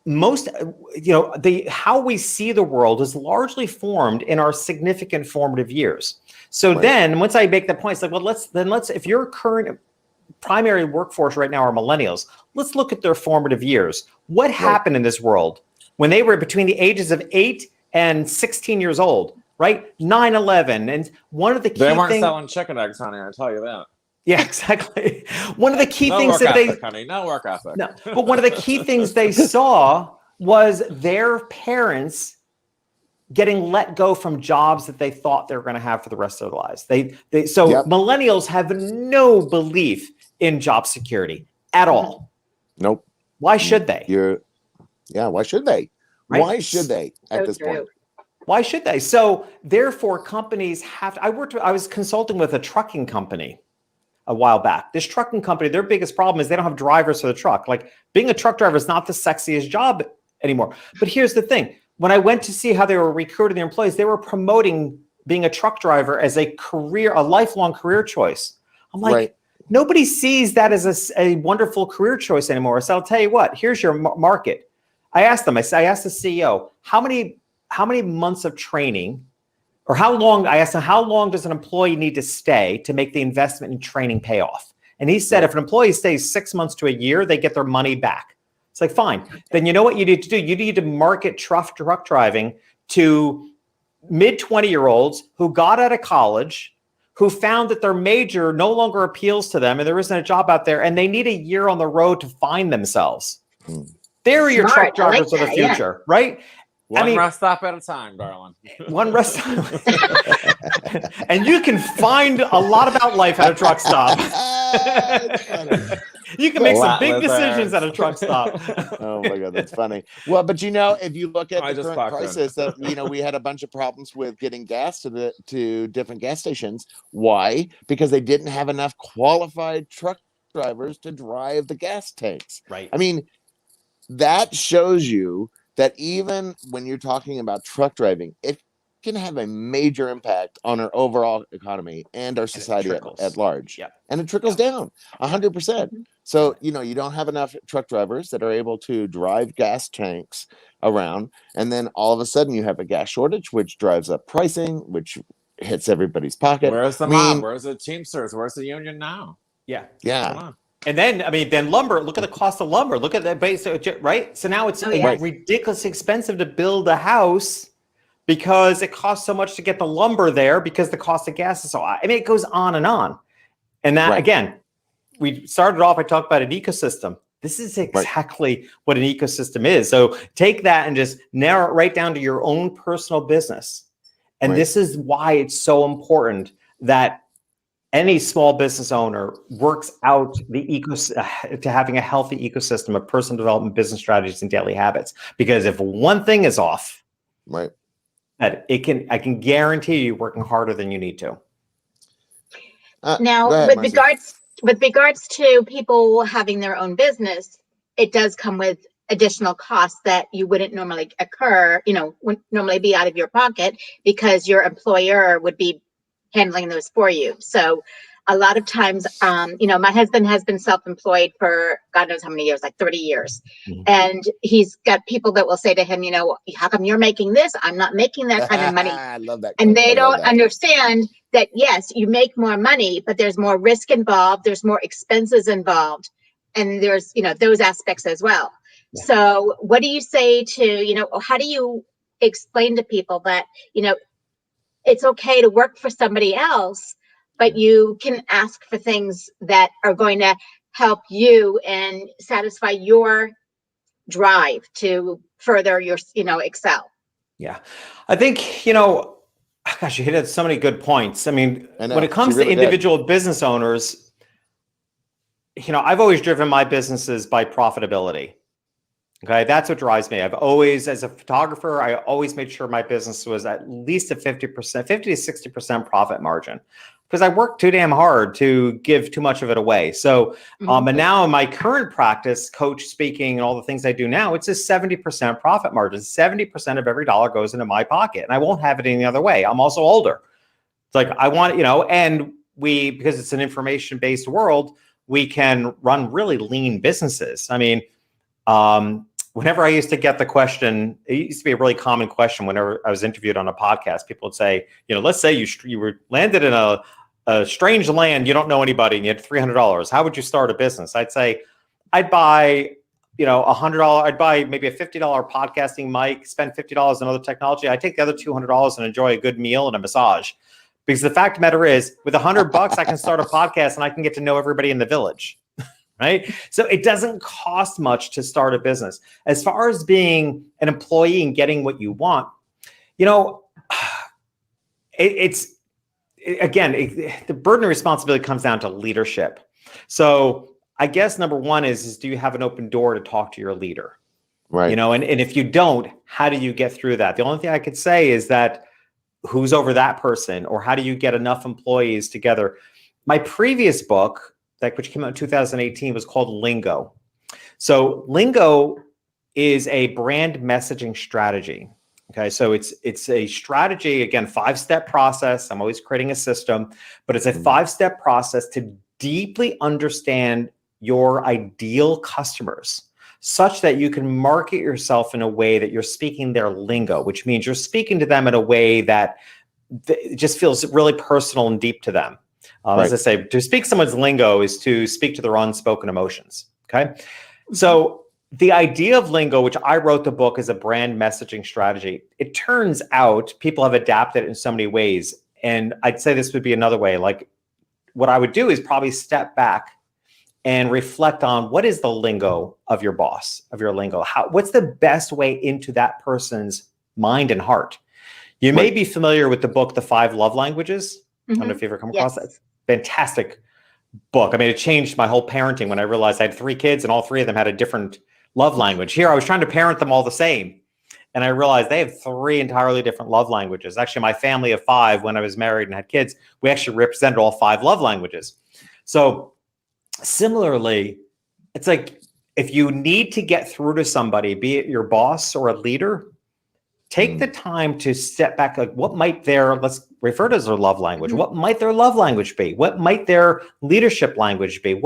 how we see the world is largely formed in our significant formative years. So then once I make the point, it's like, well, let's, if your current primary workforce right now are millennials, let's look at their formative years. What happened in this world when they were between the ages of 8 and 16 years old, right? 9/11. And one of the key things— They weren't selling chicken eggs, honey, I tell you that. Yeah, exactly. One of the key things no work ethic. No, but one of the key things they saw was their parents getting let go from jobs that they thought they were going to have for the rest of their lives. Millennials have no belief in job security at all. Nope. Why should they? Why should they? Right? Why should they at this point? Why should they? So therefore, companies have to— I was consulting with a trucking company a while back. This trucking company, their biggest problem is they don't have drivers for the truck. Like, being a truck driver is not the sexiest job anymore. But here's the thing. When I went to see how they were recruiting their employees, they were promoting being a truck driver as a lifelong career choice. I'm like, nobody sees that as a wonderful career choice anymore. So I'll tell you what, here's your market. I asked the CEO, how many months of training, or how long does an employee need to stay to make the investment in training pay off? And he said, if an employee stays 6 months to a year, they get their money back. It's like, fine. Then you know what you need to do? You need to market truck driving to mid-20-year-olds who got out of college, who found that their major no longer appeals to them and there isn't a job out there, and they need a year on the road to find themselves. They're your truck drivers of the future, right? One rest stop at a time, darling. One rest stop. And you can find a lot about life at a truck stop. You can make some big decisions at a truck stop. Oh my God, that's funny. Well, but if you look at the current crisis, that we had a bunch of problems with getting gas to different gas stations. Why? Because they didn't have enough qualified truck drivers to drive the gas tanks. Right. I mean, that shows you that even when you're talking about truck driving, it can have a major impact on our overall economy and our society at large. Yeah. And it trickles down 100%. So, you don't have enough truck drivers that are able to drive gas tanks around. And then all of a sudden you have a gas shortage, which drives up pricing, which hits everybody's pocket. Where's the mob? Where's the Teamsters? Where's the union now? Yeah. Yeah. And then lumber, look at the cost of lumber. Look at that base, right? So now it's ridiculously expensive to build a house because it costs so much to get the lumber there because the cost of gas is so high. I mean, it goes on and on. And that, again, we started off, I talked about an ecosystem. This is exactly what an ecosystem is. So take that and just narrow it right down to your own personal business. And this is why it's so important that any small business owner works out to having a healthy ecosystem of personal development, business strategies, and daily habits. Because if one thing is off, that I can guarantee you working harder than you need to. Now, ahead, with regards to people having their own business, it does come with additional costs that you wouldn't normally occur, wouldn't normally be out of your pocket, because your employer would be handling those for you. So a lot of times, my husband has been self-employed for God knows how many years, like 30 years. Mm-hmm. And he's got people that will say to him, how come you're making this? I'm not making that kind of money. I love that. And they don't understand that, yes, you make more money, but there's more risk involved. There's more expenses involved. And there's, those aspects as well. Yeah. So what do you say to, how do you explain to people that, it's okay to work for somebody else, but you can ask for things that are going to help you and satisfy your drive to further your, excel. Yeah. I think, gosh, you hit at so many good points. I mean, when it comes to individual business owners, I've always driven my businesses by profitability. Okay, that's what drives me. I've always, as a photographer, I always made sure my business was at least a 50 to 60% profit margin, because I worked too damn hard to give too much of it away. So, and now in my current practice, coach, speaking, and all the things I do now, it's a 70% profit margin. 70% of every dollar goes into my pocket, and I won't have it any other way. I'm also older. It's like I want, and because it's an information-based world, we can run really lean businesses. I mean, whenever I used to get the question, it used to be a really common question whenever I was interviewed on a podcast. People would say, let's say you were landed in a strange land, you don't know anybody, and you had $300. How would you start a business? I'd say I'd buy, $100. I'd buy maybe a $50 podcasting mic, spend $50 on other technology. I'd take the other $200 and enjoy a good meal and a massage. Because the fact of the matter is, with $100, I can start a podcast and I can get to know everybody in the village. Right? So it doesn't cost much to start a business. As far as being an employee and getting what you want, the burden of responsibility comes down to leadership. So I guess number one is do you have an open door to talk to your leader? Right. And if you don't, how do you get through that? The only thing I could say is that who's over that person, or how do you get enough employees together? My previous book, which came out in 2018, was called LINGO. So LINGO is a brand messaging strategy. Okay, so it's a strategy, again, 5-step process. I'm always creating a system, but it's a 5-step process to deeply understand your ideal customers, such that you can market yourself in a way that you're speaking their lingo, which means you're speaking to them in a way that just feels really personal and deep to them. As I say, to speak someone's lingo is to speak to their unspoken emotions. Okay. So the idea of lingo, which I wrote the book as a brand messaging strategy, it turns out people have adapted it in so many ways. And I'd say this would be another way. Like, what I would do is probably step back and reflect on what is the lingo of your boss, of your lingo. What's the best way into that person's mind and heart? You may be familiar with the book, The 5 Love Languages. I don't know if you've ever come across that. Fantastic book. I mean, it changed my whole parenting when I realized I had 3 kids and all 3 of them had a different love language. Here, I was trying to parent them all the same. And I realized they have 3 entirely different love languages. Actually, my family of 5, when I was married and had kids, we actually represented all 5 love languages. So similarly, it's like, if you need to get through to somebody, be it your boss or a leader, take the time to step back. Like, what might let's refer to as their love language. What might their love language be? What might their leadership language be?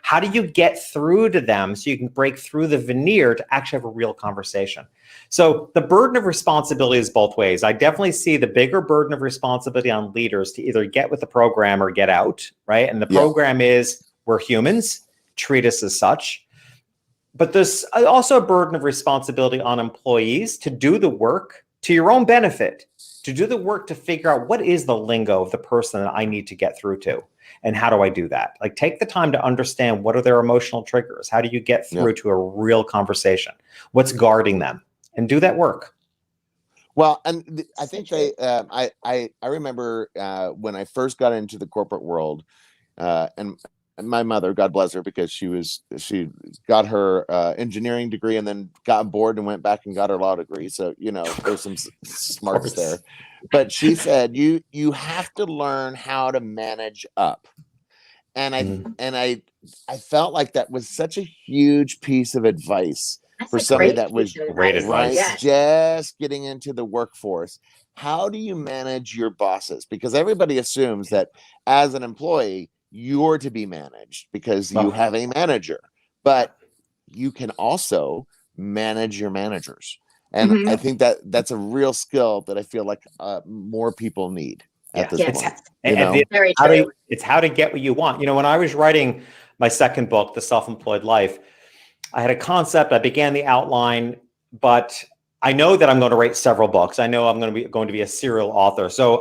How do you get through to them so you can break through the veneer to actually have a real conversation? So the burden of responsibility is both ways. I definitely see the bigger burden of responsibility on leaders to either get with the program or get out, right? And the program is, we're humans, treat us as such. But there's also a burden of responsibility on employees to do the work to your own benefit, to do the work to figure out what is the lingo of the person that I need to get through to. And how do I do that? Like, take the time to understand what are their emotional triggers. How do you get through to a real conversation? What's guarding them? And do that work. Well, and I think I remember when I first got into the corporate world, and my mother, God bless her, because she got her engineering degree and then got bored and went back and got her law degree. So, there's some smarts there. But she said, you have to learn how to manage up. And I felt like that was such a huge piece of advice for somebody that was just getting into the workforce. How do you manage your bosses? Because everybody assumes that as an employee, you're to be managed because you have a manager, but you can also manage your managers. And I think that that's a real skill that I feel like more people need at this point. It's how to get what you want. When I was writing my second book, The Self-Employed Life, I had a concept. I began the outline, but I know that I'm going to write several books. I know I'm going to be a serial author. So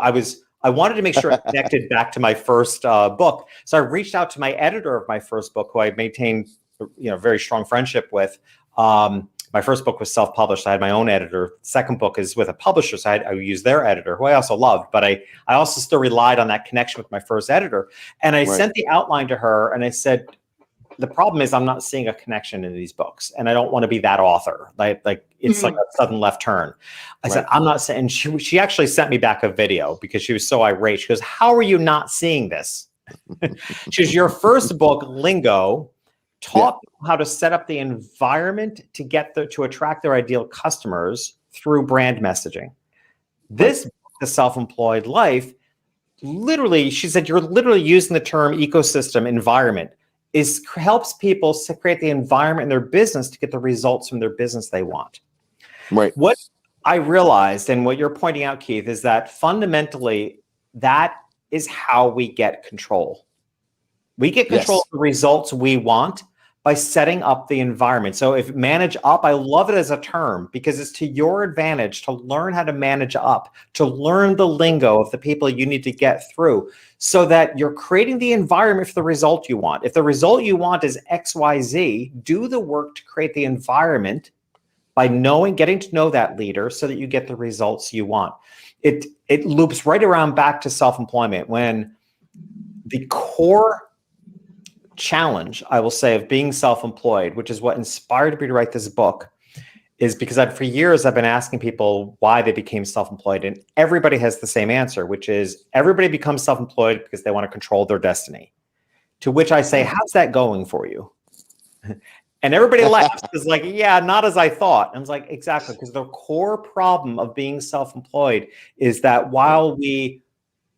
I wanted to make sure I connected back to my first book. So I reached out to my editor of my first book, who I maintained, very strong friendship with. My first book was self-published. I had my own editor. Second book is with a publisher, so I use their editor, who I also loved. But I also still relied on that connection with my first editor. And I sent the outline to her, and I said, the problem is I'm not seeing a connection in these books, and I don't want to be that author. Like it's like a sudden left turn. I said, I'm not saying. And she actually sent me back a video because she was so irate. She goes, "How are you not seeing this?" She goes, "Your first book, LINGO, taught people how to set up the environment to to attract their ideal customers through brand messaging. This book, The Self-Employed Life, literally," she said, "you're literally using the term ecosystem environment. Helps people to create the environment in their business to get the results from their business they want." Right. What I realized, and what you're pointing out, Keith, is that fundamentally that is how we get control. We get control of the results we want by setting up the environment. So if manage up, I love it as a term because it's to your advantage to learn how to manage up, to learn the lingo of the people you need to get through so that you're creating the environment for the result you want. If the result you want is XYZ, do the work to create the environment by getting to know that leader so that you get the results you want. It loops right around back to self-employment when the core challenge, I will say, of being self-employed, which is what inspired me to write this book, is because for years I've been asking people why they became self-employed, and everybody has the same answer, which is everybody becomes self-employed because they want to control their destiny. To which I say, how's that going for you? And everybody laughs. It's like, yeah, not as I thought. And I was like, exactly, because the core problem of being self-employed is that while we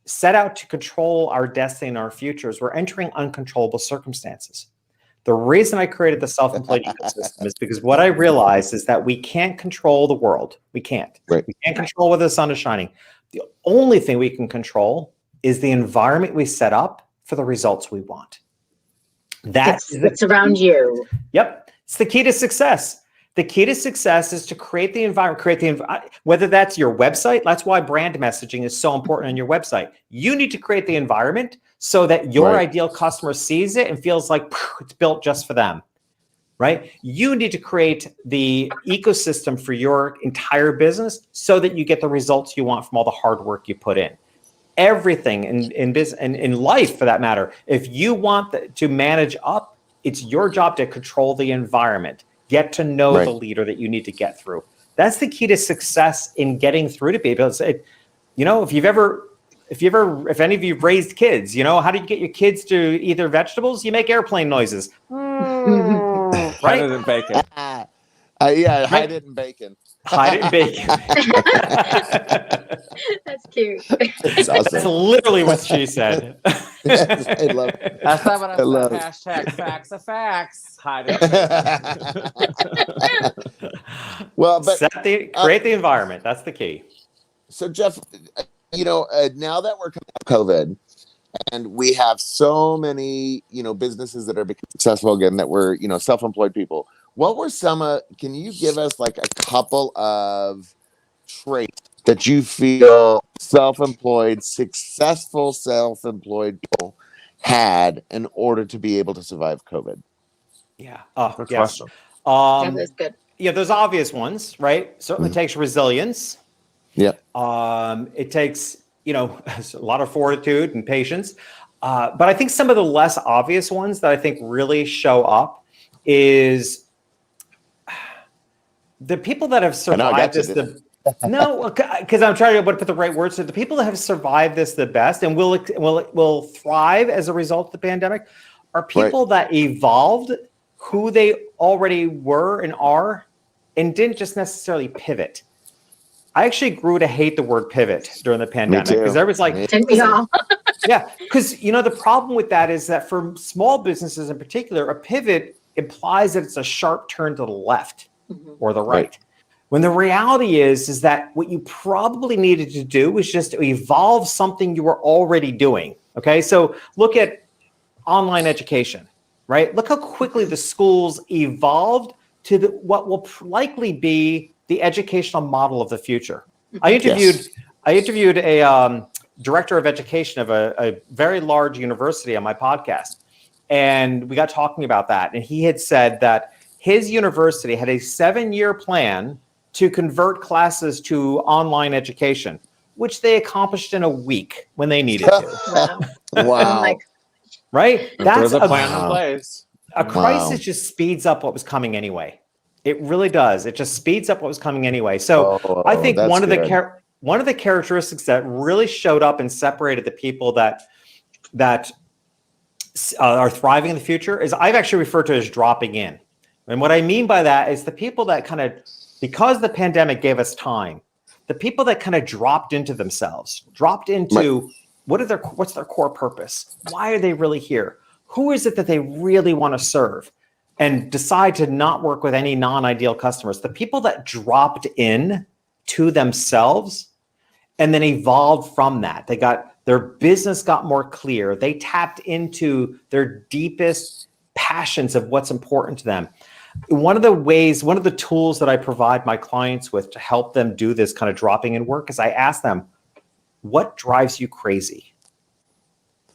set out to control our destiny and our futures, we're entering uncontrollable circumstances. The reason I created the self-employed ecosystem is because what I realized is that we can't control the world. We can't. Right. We can't control whether the sun is shining. The only thing we can control is the environment we set up for the results we want. That's around you. Yep. It's the key to success. The key to success is to create the environment, whether that's your website. That's why brand messaging is so important on your website. You need to create the environment so that your ideal customer sees it and feels like it's built just for them, right? You need to create the ecosystem for your entire business so that you get the results you want from all the hard work you put in. Everything in business and in life, for that matter, if you want to manage up, it's your job to control the environment. Get to know the leader that you need to get through. That's the key to success in getting through to people. If any of you have raised kids, how do you get your kids to eat their vegetables? You make airplane noises. Right? Hide it in bacon. Hide it in bacon. Hide it in bacon. That's cute. It's awesome. That's literally what she said. I love it. That's not what I said. said. # facts are facts. Hide it. Well, but create the environment. That's the key. So, Jeff, now that we're coming out of COVID, and we have so many, businesses that are becoming successful again, that were, self-employed people. What were can you give us like a couple of traits that you feel self-employed, successful self-employed people had in order to be able to survive COVID? Yeah. Good Yes. question. That is good. Yeah, there's obvious ones, right? Certainly takes resilience. Yep. It takes, a lot of fortitude and patience. But I think some of the less obvious ones that I think really show up is the people that have survived this. No, because I'm trying to put the right words to the people that have survived this the best and will thrive as a result of the pandemic are people that evolved who they already were and are and didn't just necessarily pivot. I actually grew to hate the word pivot during the pandemic because everyone's like, And we all. yeah, because the problem with that is that for small businesses in particular, a pivot implies that it's a sharp turn to the left or the right. When the reality is that what you probably needed to do was just to evolve something you were already doing. Okay, so look at online education, right? Look how quickly the schools evolved to what will likely be the educational model of the future. I interviewed a director of education of a very large university on my podcast, and we got talking about that. And he had said that his university had a 7-year plan to convert classes to online education, which they accomplished in a week when they needed to. Wow. Right? That's a plan in place. A crisis just speeds up what was coming anyway. It really does. It just speeds up what was coming anyway. So I think one of the characteristics that really showed up and separated the people that are thriving in the future is I've actually referred to as dropping in. And what I mean by that is the people that kind of, because the pandemic gave us time, the people that kind of dropped into themselves, dropped into what's their core purpose? Why are they really here? Who is it that they really want to serve? And decide to not work with any non-ideal customers. The people that dropped in to themselves and then evolved from that. Their business got more clear. They tapped into their deepest passions of what's important to them. One of the tools that I provide my clients with to help them do this kind of dropping in work is I ask them, what drives you crazy?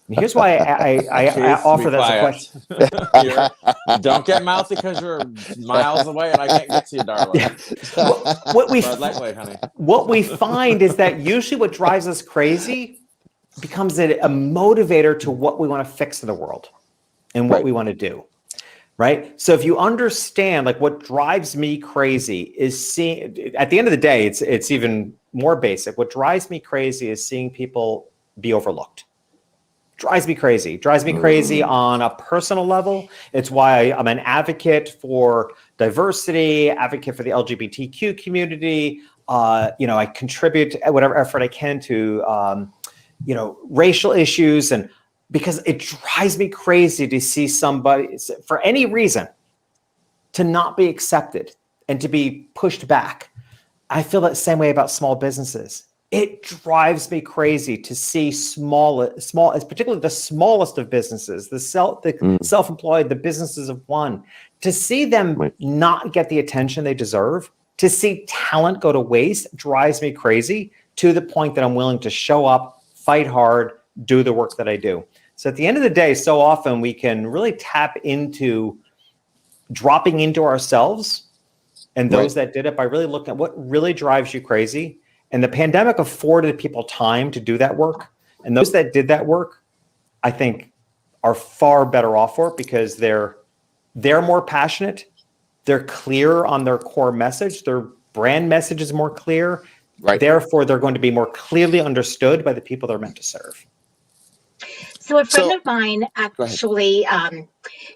And here's why I offer that as a question. Don't get mouthy because you're miles away and I can't get to you, darling. What we find is that usually what drives us crazy becomes a motivator to what we want to fix in the world and what we want to do. Right. So if you understand, like, what drives me crazy is seeing, at the end of the day, it's even more basic. What drives me crazy is seeing people be overlooked. Drives me crazy on a personal level. It's why I'm an advocate for diversity, advocate for the LGBTQ community. I contribute whatever effort I can to, racial issues, and because it drives me crazy to see somebody, for any reason, to not be accepted and to be pushed back. I feel that same way about small businesses. It drives me crazy to see small, particularly the smallest of businesses, the self-employed, the businesses of one, to see them not get the attention they deserve, to see talent go to waste drives me crazy to the point that I'm willing to show up, fight hard, do the work that I do. So at the end of the day, so often we can really tap into dropping into ourselves and those that did it by really looking at what really drives you crazy. And the pandemic afforded people time to do that work. And those that did that work, I think, are far better off for it because they're more passionate. They're clear on their core message. Their brand message is more clear. Right. Therefore, they're going to be more clearly understood by the people they're meant to serve. So a friend of mine actually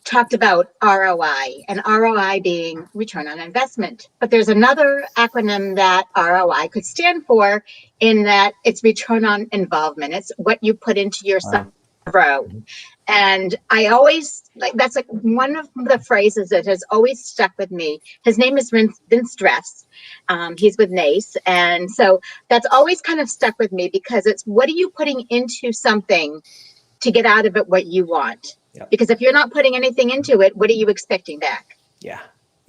talked about ROI, and ROI being return on investment. But there's another acronym that ROI could stand for, in that it's return on involvement. It's what you put into yourself. And I always, that's like one of the phrases that has always stuck with me. His name is Vince Dress. He's with NACE. And so that's always kind of stuck with me because it's, what are you putting into something to get out of it what you want? Yep. Because if you're not putting anything into it, what are you expecting back? Yeah.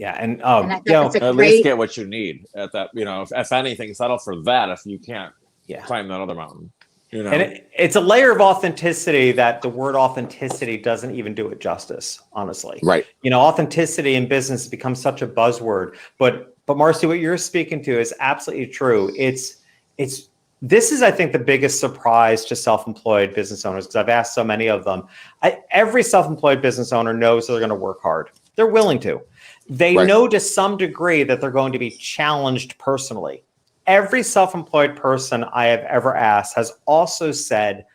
Yeah, and And I thought that's a at least great. get what you need at that. If anything, settle for that. If you can't Yeah. climb that other mountain, And it's a layer of authenticity that the word authenticity doesn't even do it justice, honestly. Right. Authenticity in business becomes such a buzzword, but Marcy, what you're speaking to is absolutely true. This is, I think, the biggest surprise to self-employed business owners, because I've asked so many of them. Every self-employed business owner knows they're going to work hard. They're willing to. They know to some degree that they're going to be challenged personally. Every self-employed person I have ever asked has also said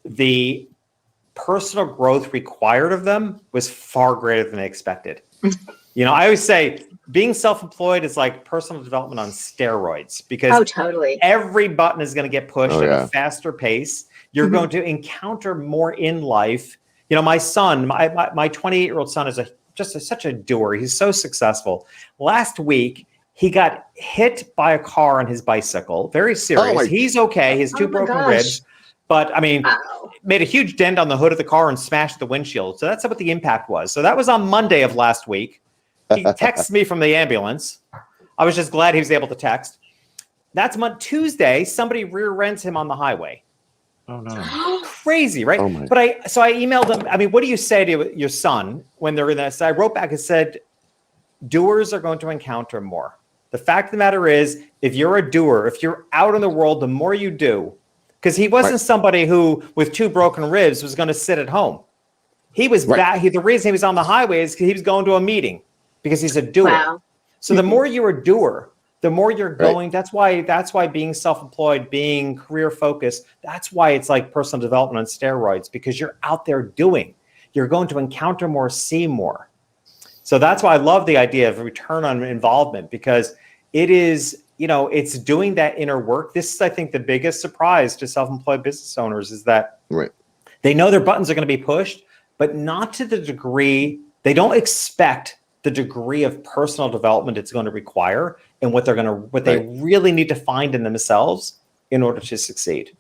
the personal growth required of them was far greater than they expected. I always say being self-employed is like personal development on steroids, because totally. every button is going to get pushed at yeah. a faster pace. You're going to encounter more in life. My son, my 28-year-old son is such a doer. He's so successful. Last week, he got hit by a car on his bicycle. Very serious. He's okay. He has 2 broken ribs. But made a huge dent on the hood of the car and smashed the windshield. So that's what the impact was. So that was on Monday of last week. He texts me from the ambulance. I was just glad he was able to text. That's Tuesday. Somebody rear ends him on the highway. Oh no! Crazy, right? Oh my. But I emailed him. What do you say to your son when they're in that? So I wrote back and said, doers are going to encounter more. The fact of the matter is, if you're a doer, if you're out in the world, the more you do, because he wasn't somebody who, with 2 broken ribs, was going to sit at home. He was back. The reason he was on the highway is because he was going to a meeting, because he's a doer. Wow. So the more you're a doer, the more you're going. That's why being self-employed, being career focused, that's why it's like personal development on steroids, because you're out there doing. You're going to encounter more, see more. So that's why I love the idea of return on involvement, because it is, it's doing that inner work. This is, I think, the biggest surprise to self-employed business owners is that they know their buttons are going to be pushed, but not to the degree, they don't expect the degree of personal development it's going to require, and what they really need to find in themselves in order to succeed.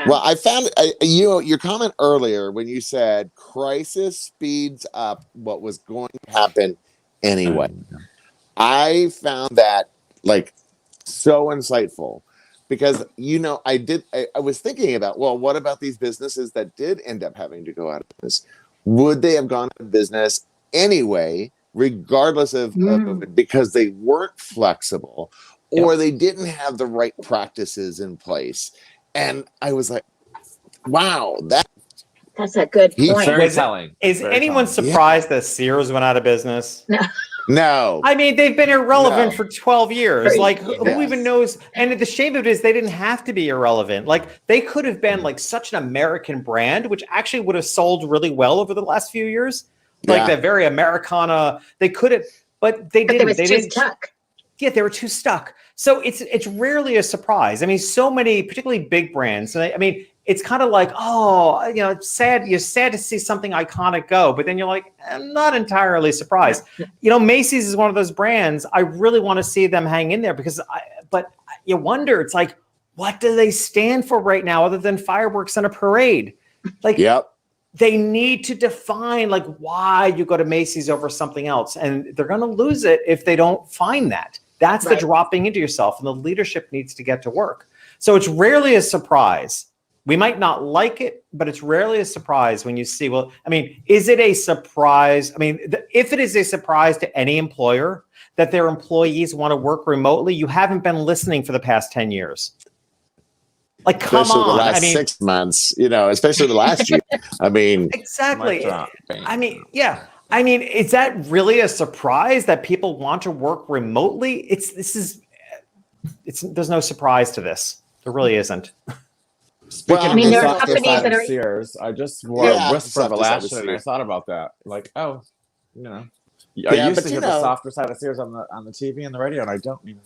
Well, I found your comment earlier when you said crisis speeds up what was going to happen anyway. I found that so insightful, because I was thinking about, well, what about these businesses that did end up having to go out of business? Would they have gone out of business anyway, regardless of it, because they weren't flexible, or they didn't have the right practices in place? And I was like, wow, that's a good point. Very telling. Is anyone surprised that Sears went out of business? No. They've been irrelevant for 12 years. Who even Yes. knows? And the shame of it is they didn't have to be irrelevant. They could have been such an American brand, which actually would have sold really well over the last few years. That very Americana. They could have, but they didn't. They didn't. Stuck. Yeah, they were too stuck. So it's rarely a surprise. So many, particularly big brands. It's kind of like, it's sad. You're sad to see something iconic go, but then you're like, I'm not entirely surprised. Macy's is one of those brands. I really want to see them hang in there, but you wonder, it's like, what do they stand for right now other than fireworks and a parade? They need to define why you go to Macy's over something else, and they're going to lose it if they don't find that. That's the dropping into yourself, and the leadership needs to get to work. So it's rarely a surprise. We might not like it, but it's rarely a surprise when you see, is it a surprise? If it is a surprise to any employer that their employees want to work remotely, you haven't been listening for the past 10 years. Come especially on. the last 6 months, especially the last year. Exactly. Is that really a surprise that people want to work remotely? There's no surprise to this. There really isn't. Speaking of there the are softer companies side that of are. Sears, I just wore a whisper of softer side of Alaska, and I Sears. thought about that. I Yeah, used but to hear the softer side of Sears on the TV and the radio, and I don't anymore.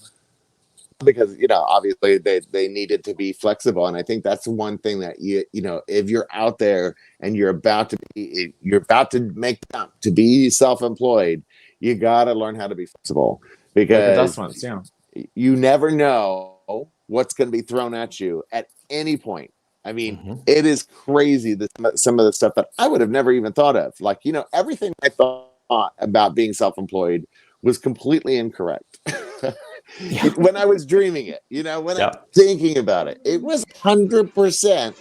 Because obviously they needed to be flexible, and I think that's one thing that if you're out there and you're about to make to be self-employed, you got to learn how to be flexible, because you never know what's going to be thrown at you at any point. It is crazy that some of the stuff that I would have never even thought of, everything I thought thought about being self-employed was completely incorrect. When I was dreaming it, when I was thinking about it, it was 100%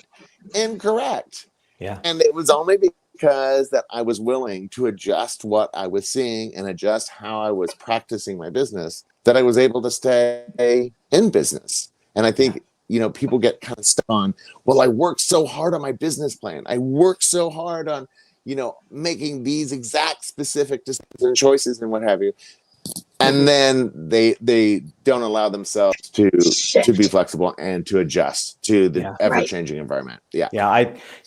incorrect. Yeah. And it was only because that I was willing to adjust what I was seeing and adjust how I was practicing my business that I was able to stay in business. And I think, people get kind of stuck on, well, I worked so hard on my business plan. I worked so hard on, making these exact specific decisions and choices and what have you. And then they don't allow themselves to be flexible and to adjust to the ever-changing environment. Yeah.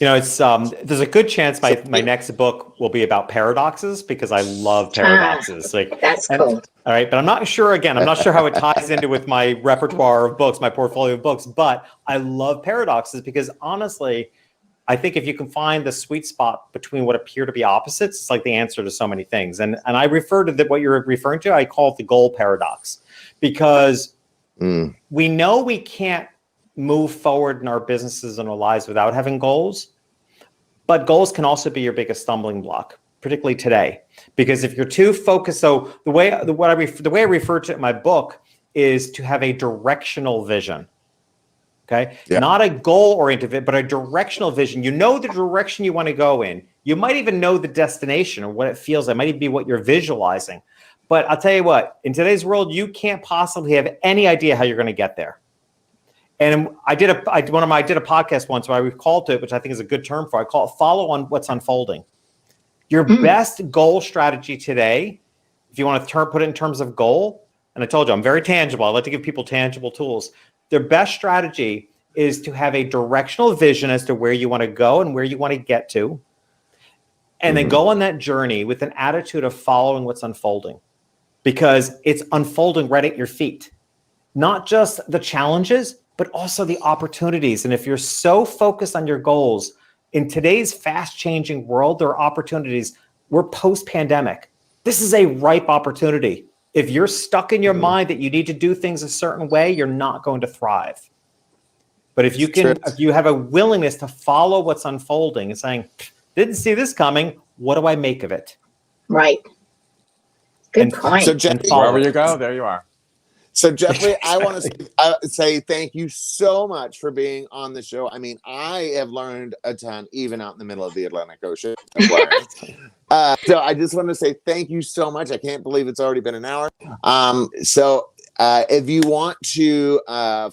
It's there's a good chance my next book will be about paradoxes, because I love paradoxes. That's cool. All right, but I'm not sure how it ties into with my repertoire of books, my portfolio of books, but I love paradoxes because honestly, I think if you can find the sweet spot between what appear to be opposites, it's like the answer to so many things. And I refer to what you're referring to, I call it the goal paradox, because we know we can't move forward in our businesses and our lives without having goals, but goals can also be your biggest stumbling block, particularly today. Because if you're too focused, so the way I refer to it in my book is to have a directional vision. Okay. Yeah. Not a goal-oriented, but a directional vision. You know the direction you want to go in. You might even know the destination or what it feels like. It might even be what you're visualizing. But I'll tell you what, in today's world, you can't possibly have any idea how you're going to get there. And I did a podcast once where I recalled to it, which I think is a good term for it. I call it follow on what's unfolding. Your best goal strategy today, if you want to put it in terms of goal, and I told you I'm very tangible. I like to give people tangible tools. Their best strategy is to have a directional vision as to where you want to go and where you want to get to. And then go on that journey with an attitude of following what's unfolding, because it's unfolding right at your feet. Not just the challenges, but also the opportunities. And if you're so focused on your goals, in today's fast changing world, there are opportunities. We're post-pandemic. This is a ripe opportunity. If you're stuck in your mind that you need to do things a certain way, you're not going to thrive. But if you have a willingness to follow what's unfolding and saying, didn't see this coming, what do I make of it? Right. Good point. So Jeffrey, wherever you go, there you are. So Jeffrey, I want to say thank you so much for being on the show. I mean, I have learned a ton, even out in the middle of the Atlantic Ocean. So I just want to say thank you so much. I can't believe it's already been an hour. So if you want to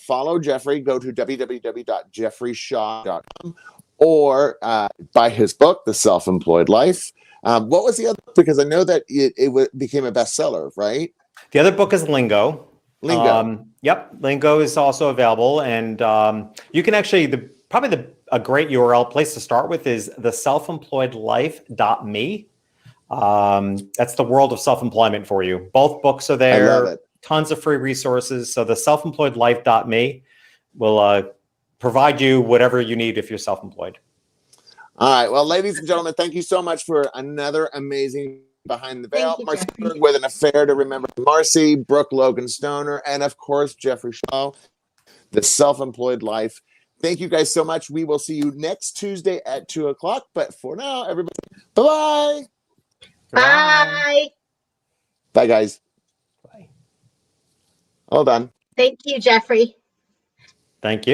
follow Jeffrey, go to www.jeffreyshaw.com or buy his book, The Self-Employed Life. What was the other? Because I know that it became a bestseller, right? The other book is LINGO. Yep, LINGO is also available, and you can actually a great URL place to start with is theselfemployedlife.me. That's the world of self-employment for you. Both books are there. I love it. Tons of free resources. So theselfemployedlife.me will provide you whatever you need if you're self-employed. All right. Well, ladies and gentlemen, thank you so much for another amazing Behind the Veil. You, Marcy Berg with an affair to remember. Marcy, Brooke Logan Stoner, and of course, Jeffrey Shaw, The Self-Employed Life. Thank you guys so much. We will see you next Tuesday at 2:00. But for now, everybody, bye-bye. Bye. Bye, guys. Bye. All done. Thank you, Jeffrey. Thank you.